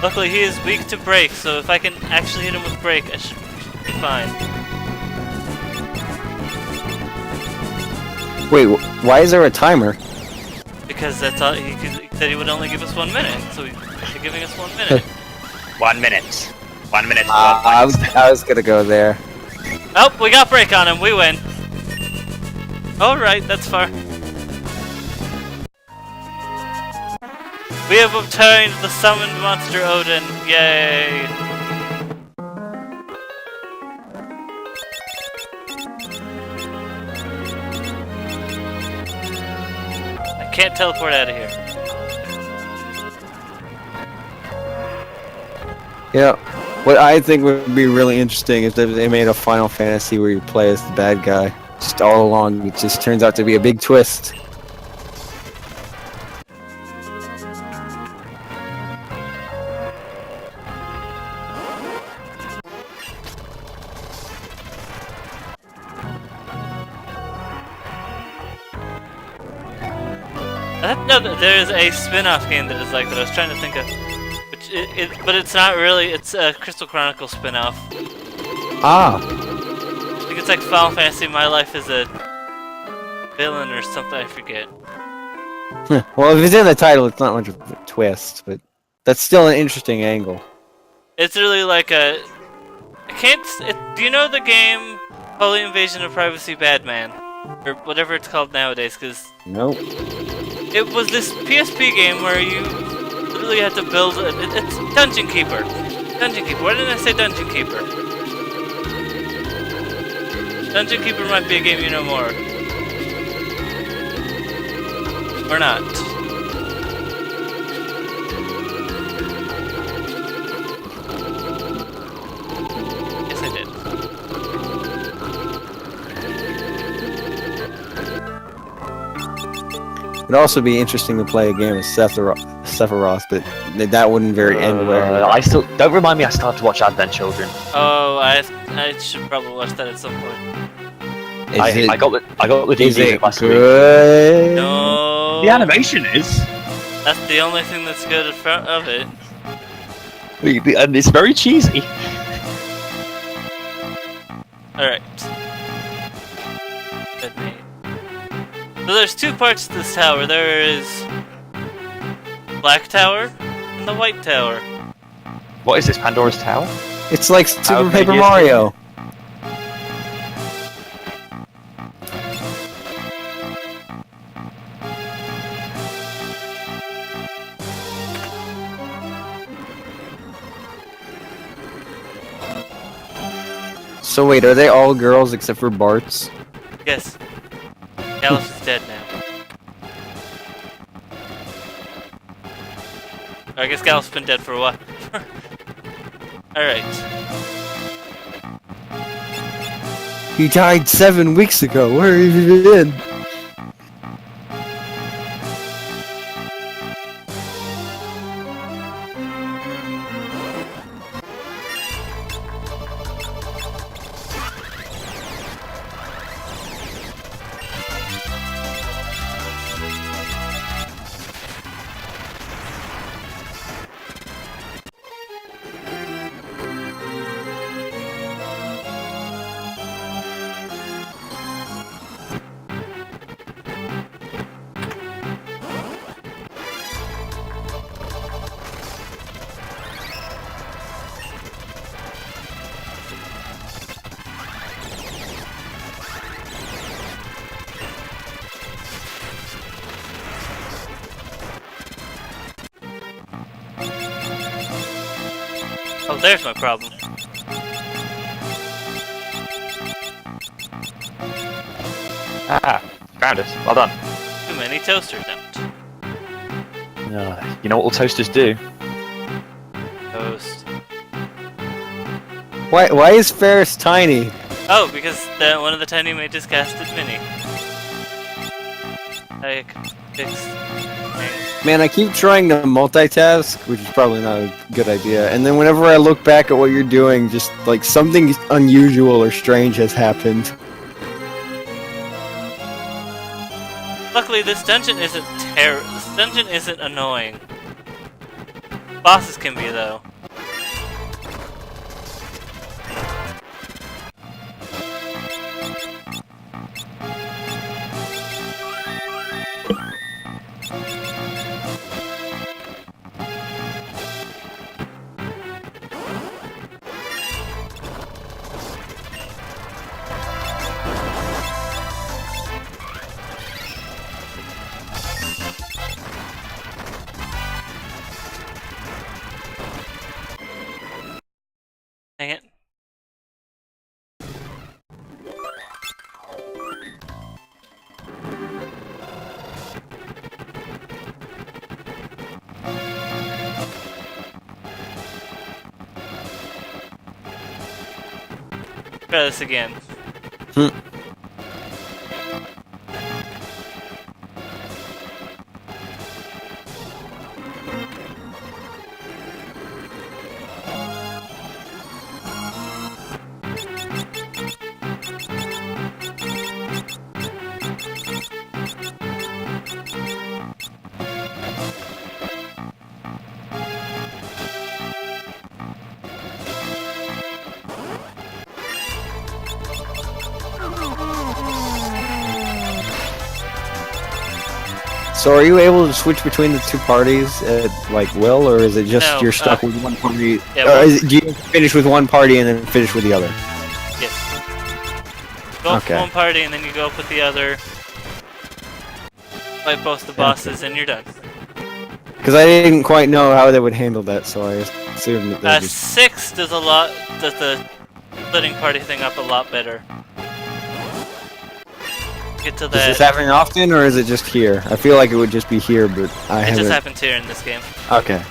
Luckily, he is weak to break, so if I can actually hit him with break, I should be fine. Wait, why is there a timer? Because that's all he said he would only give us 1 minute, so he's giving us 1 minute. 1 minute. 1 minute. I was gonna go there. Oh, we got break on him. We win. Alright, that's far. We have obtained the summoned monster Odin. Yay! I can't teleport out of here. Yeah. What I think would be really interesting is if they made a Final Fantasy where you play as the bad guy. Just all along, it just turns out to be a big twist. No, there is a spin-off game that is like that. I was trying to think of, but it's not really. It's a Crystal Chronicle spin-off. Ah. I think it's like Final Fantasy. My life is a villain or something. I forget. Well, if it's in the title, it's not much of a twist, but that's still an interesting angle. It's really like a. I can't. Do you know the game Holy Invasion of Privacy Badman, or whatever it's called nowadays? Because Nope. it was this PSP game where you literally had to build. It's Dungeon Keeper. Dungeon Keeper. Why didn't I say Dungeon Keeper? Dungeon Keeper might be a game you know more. Or not. Yes, I did. It'd also be interesting to play a game of Sephiroth, but that wouldn't end well. I still don't remind me. I still have to watch Advent Children. Oh, I should probably watch that at some point. I got the Is DVD it last week. good? No. The animation is. That's the only thing that's good in front of it. And it's very cheesy. Alright. Good name. So there's two parts to this tower. There is Black Tower and the White Tower. What is this, Pandora's Tower? It's like Super big Paper is it? Mario. So wait, are they all girls except for Bart's? Yes. Gallus is dead now. I guess Gallus has been dead for a while. Alright. He died 7 weeks ago. Where have you been? Oh, there's my problem. Ah, found it. Well done. Too many toasters out. You know what all toasters do? Toast. Why is Ferris tiny? Oh, because one of the tiny mages casted Mini. I can fix things. Man, I keep trying to multitask, which is probably not a good idea. And then whenever I look back at what you're doing, just like something unusual or strange has happened. Luckily, this dungeon isn't annoying. bosses can be, though. Dang it. Try this again. So are you able to switch between the two parties at like will, or is it just No, you're stuck with one party? yeah, Or well- do you finish with one party and then finish with the other? Yes. Go up Okay. with one party and then you go up with the other. Fight both the bosses and you're done. Because I didn't quite know how they would handle that, so I assumed that they just... 6 does the splitting party thing up a lot better. Get to Does this that. happen often, or is it just here? I feel like it would just be here, but I It haven't... just happens here in this game. Okay.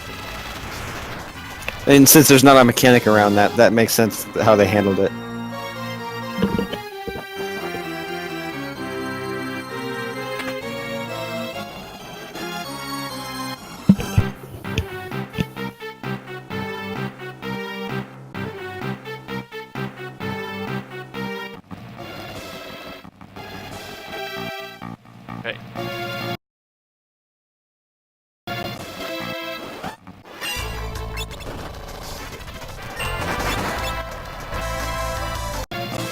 And since there's not a mechanic around that, that makes sense how they handled it. Right.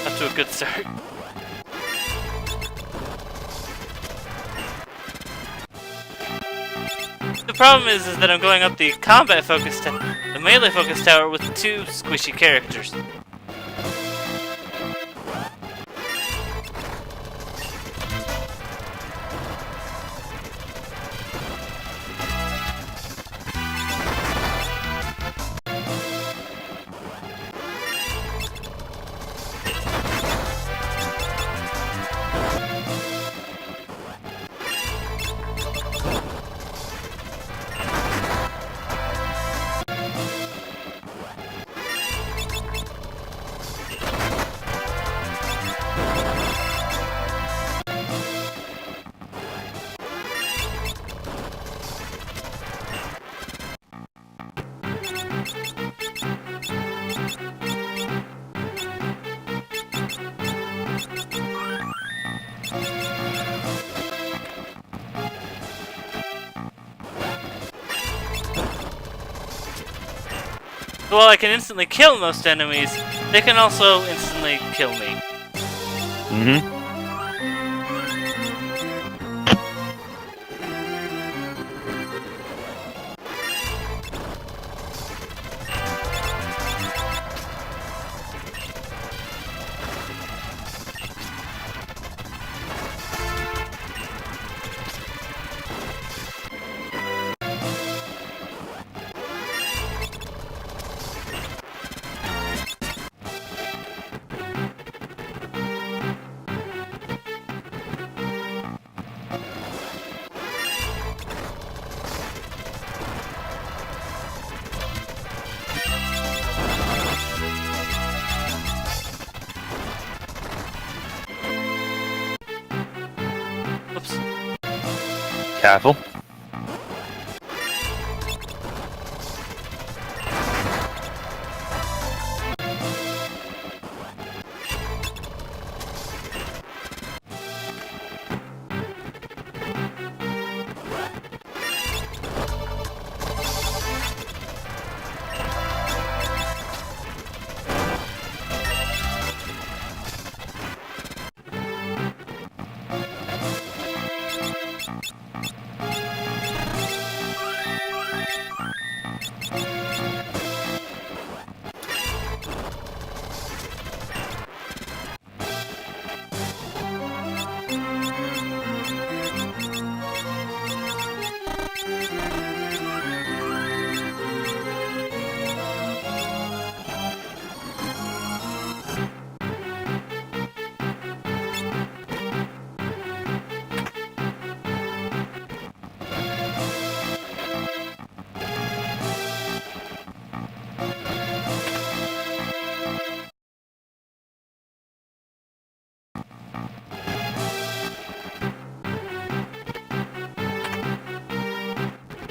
Off to a good start. The problem is that I'm going up the combat focus the melee focus tower with 2 squishy characters. While I can instantly kill most enemies, they can also instantly kill me. Mm-hmm. Oops. Careful.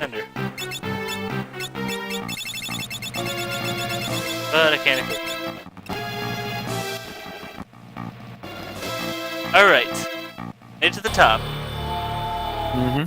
Thunder. But I can't equip. Alright. Made it to the top. Mm-hmm.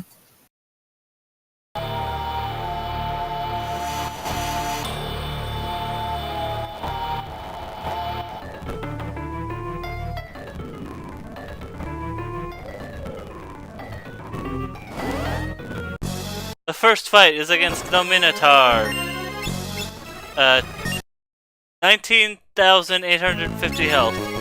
The first fight is against the Minotaur. 19,850 health.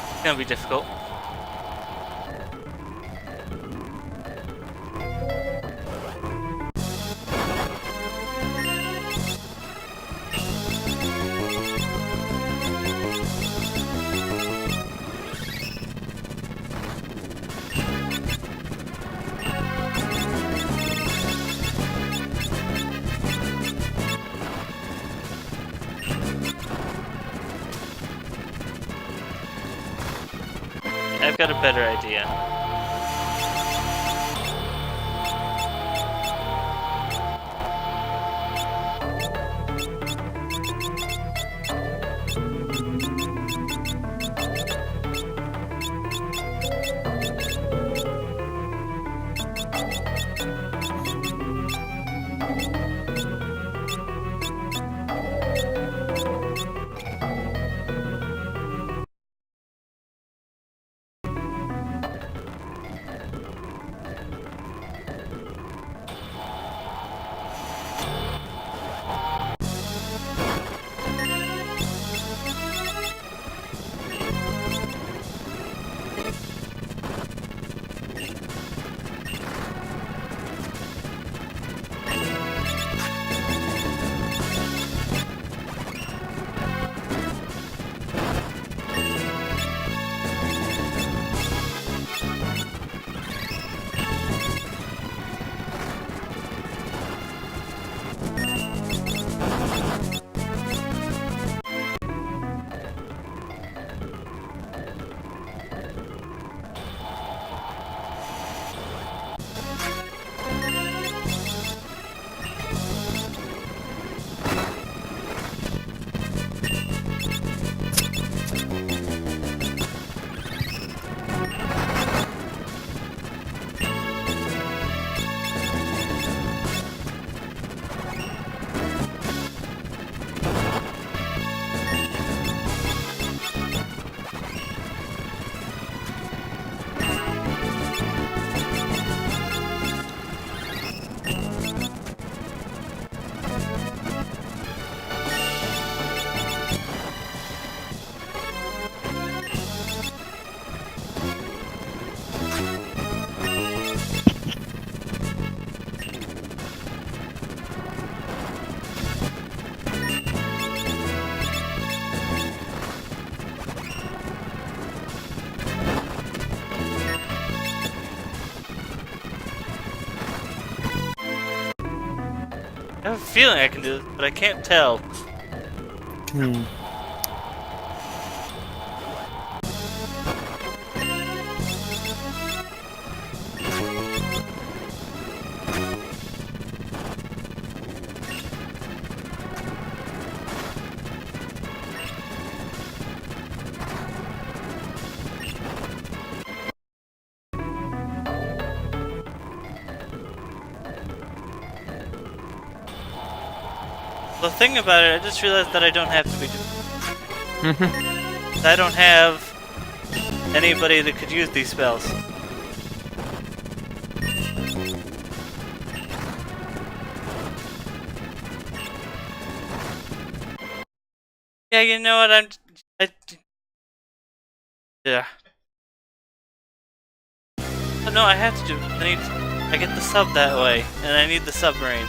It's gonna be difficult. I've got a better idea. I have a feeling I can do this, but I can't tell. the thing about it, I just realized that I don't have to be doing. I don't have anybody that could use these spells. Yeah, you know what? Yeah. Oh, no, I have to do. I get the sub that way, and I need the submarine.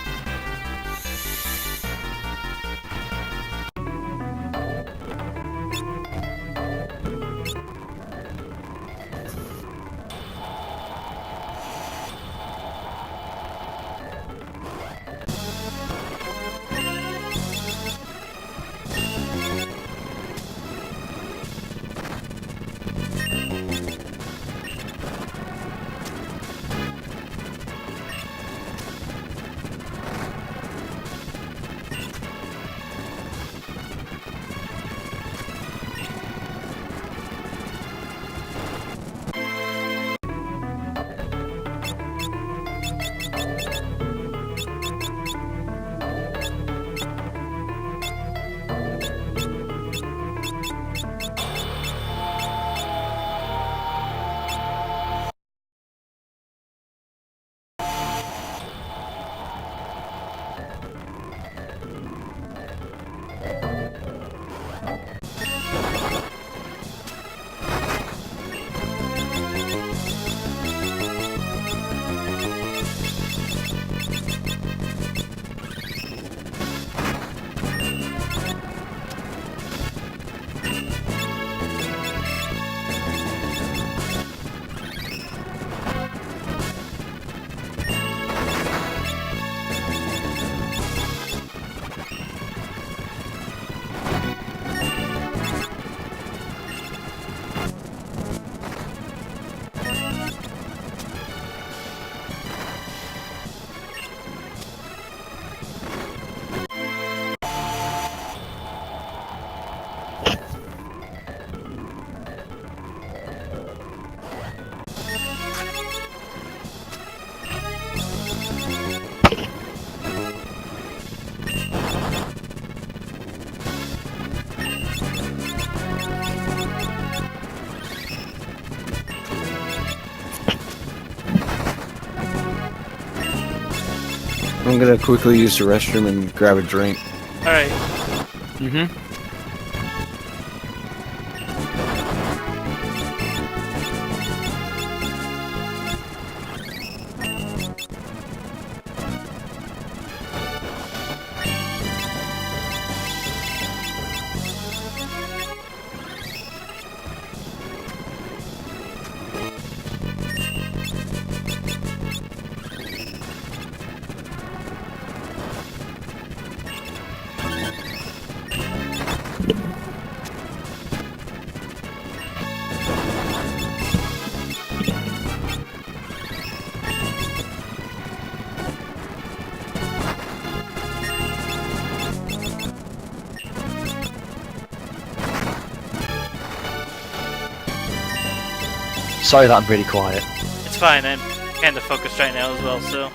I'm gonna quickly use the restroom and grab a drink. Alright. Sorry that I'm really quiet. It's fine, I'm kinda focused right now as well, so.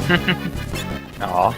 Aw.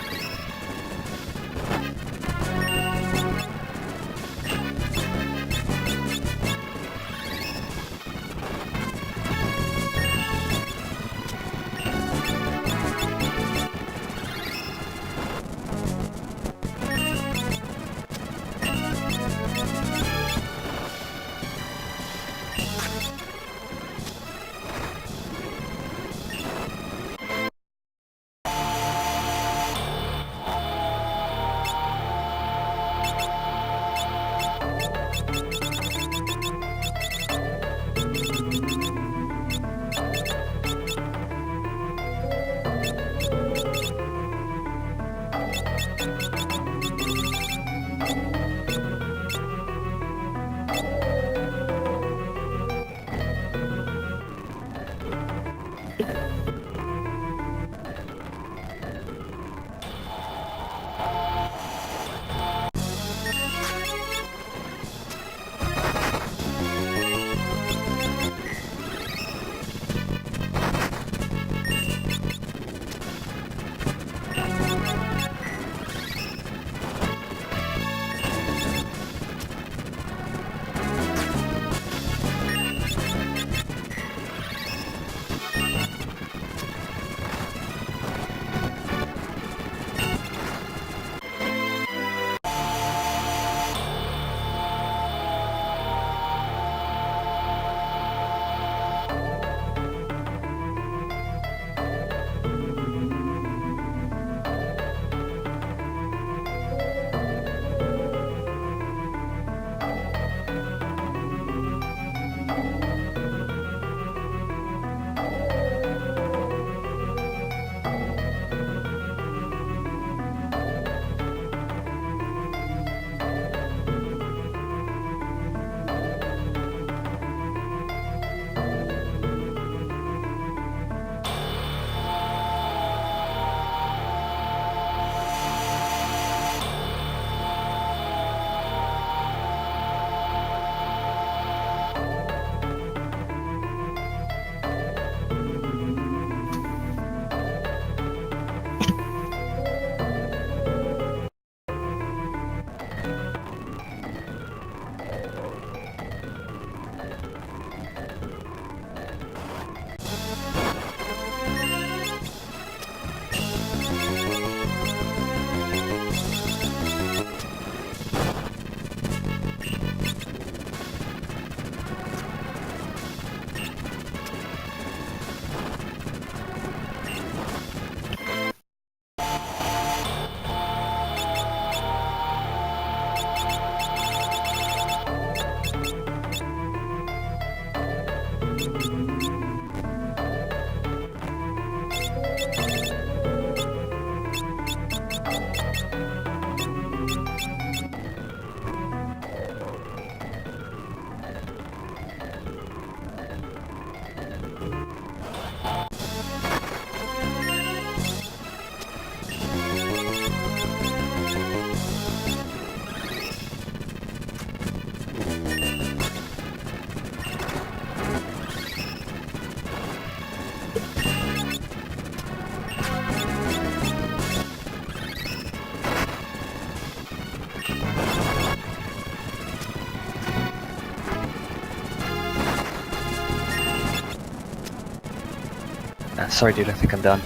Sorry, dude. I think I'm done.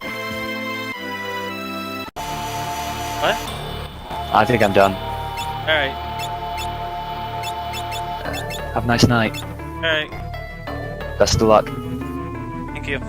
What? I think I'm done. Alright. Have a nice night. Alright. Best of luck. Thank you.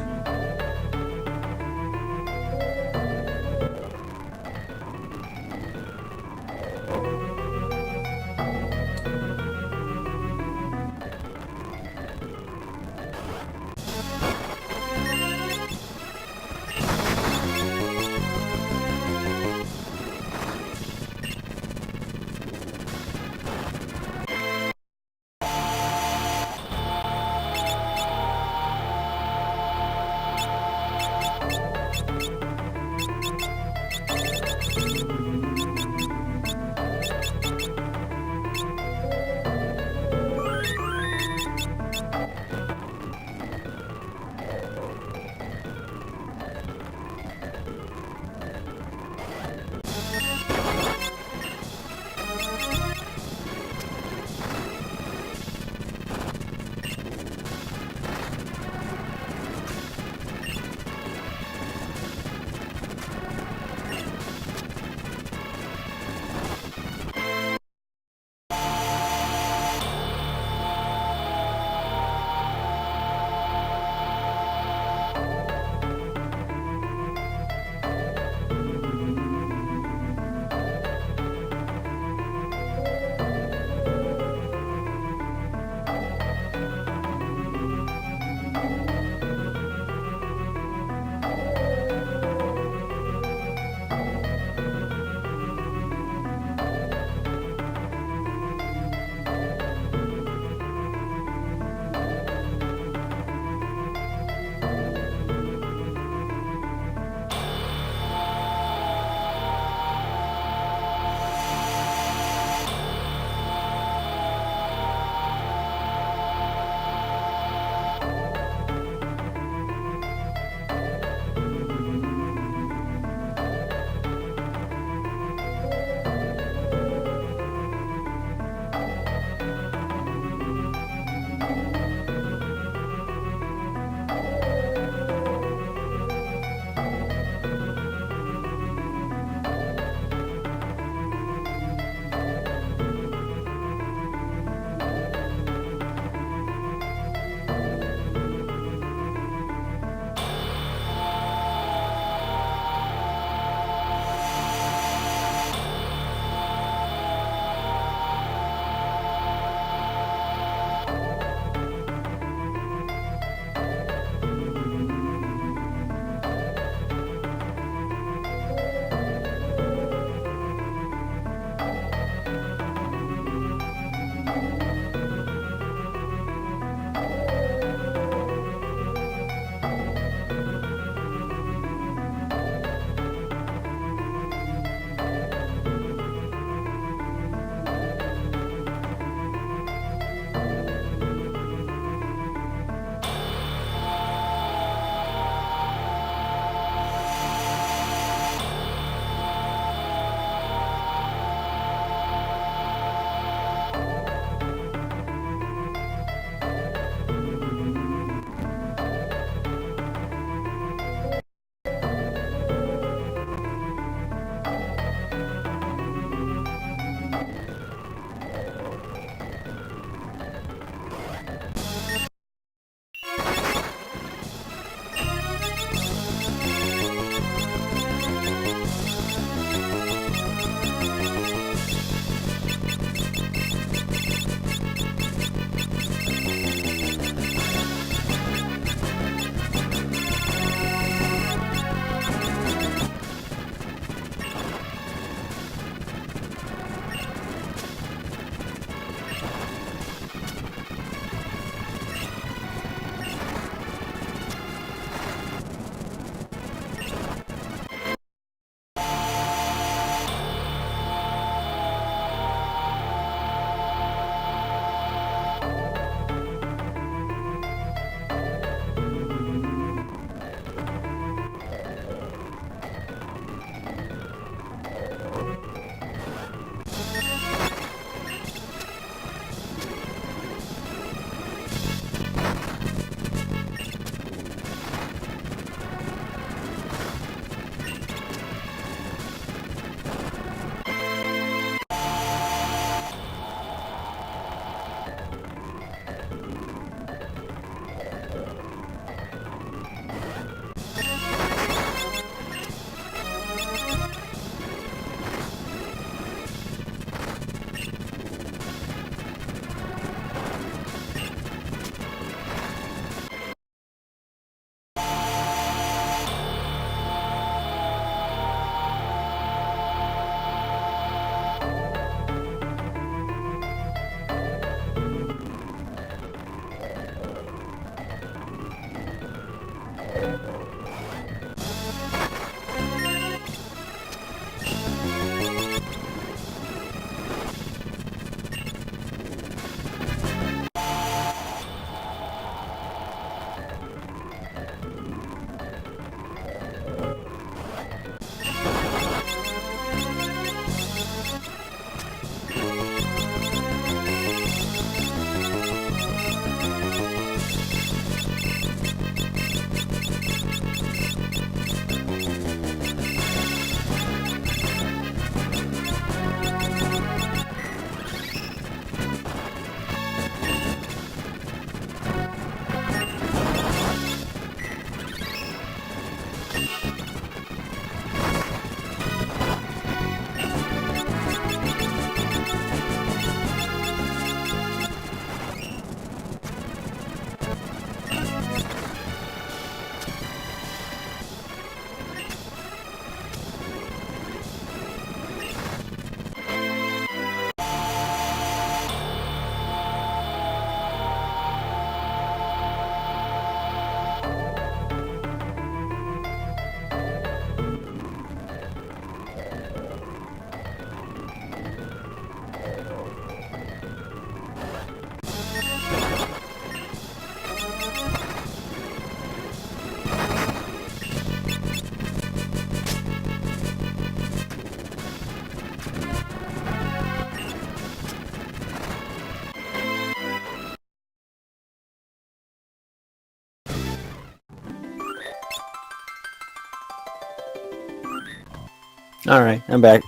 Alright, I'm back.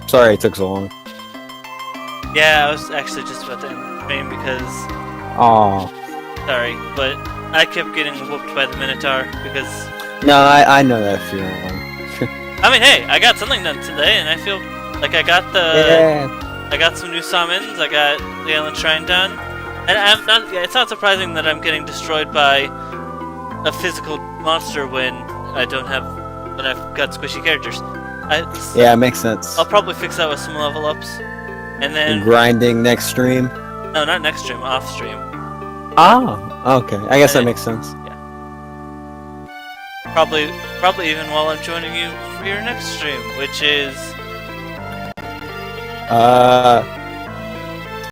Sorry it took so long. Yeah, I was actually just about to end the stream because... Oh. Sorry, but I kept getting whooped by the Minotaur because... No, I know that feeling. I mean, hey, I got something done today, and I feel like I got the... Yeah. I got some new summons, I got the Island Shrine done, and I'm not... It's not surprising that I'm getting destroyed by a physical monster when I don't have... when I've got squishy characters. Yeah, it makes sense. I'll probably fix that with some level ups. And then... Grinding next stream? No, not next stream, off stream. Oh, okay. I guess that makes sense. Yeah. Probably even while I'm joining you for your next stream, which is...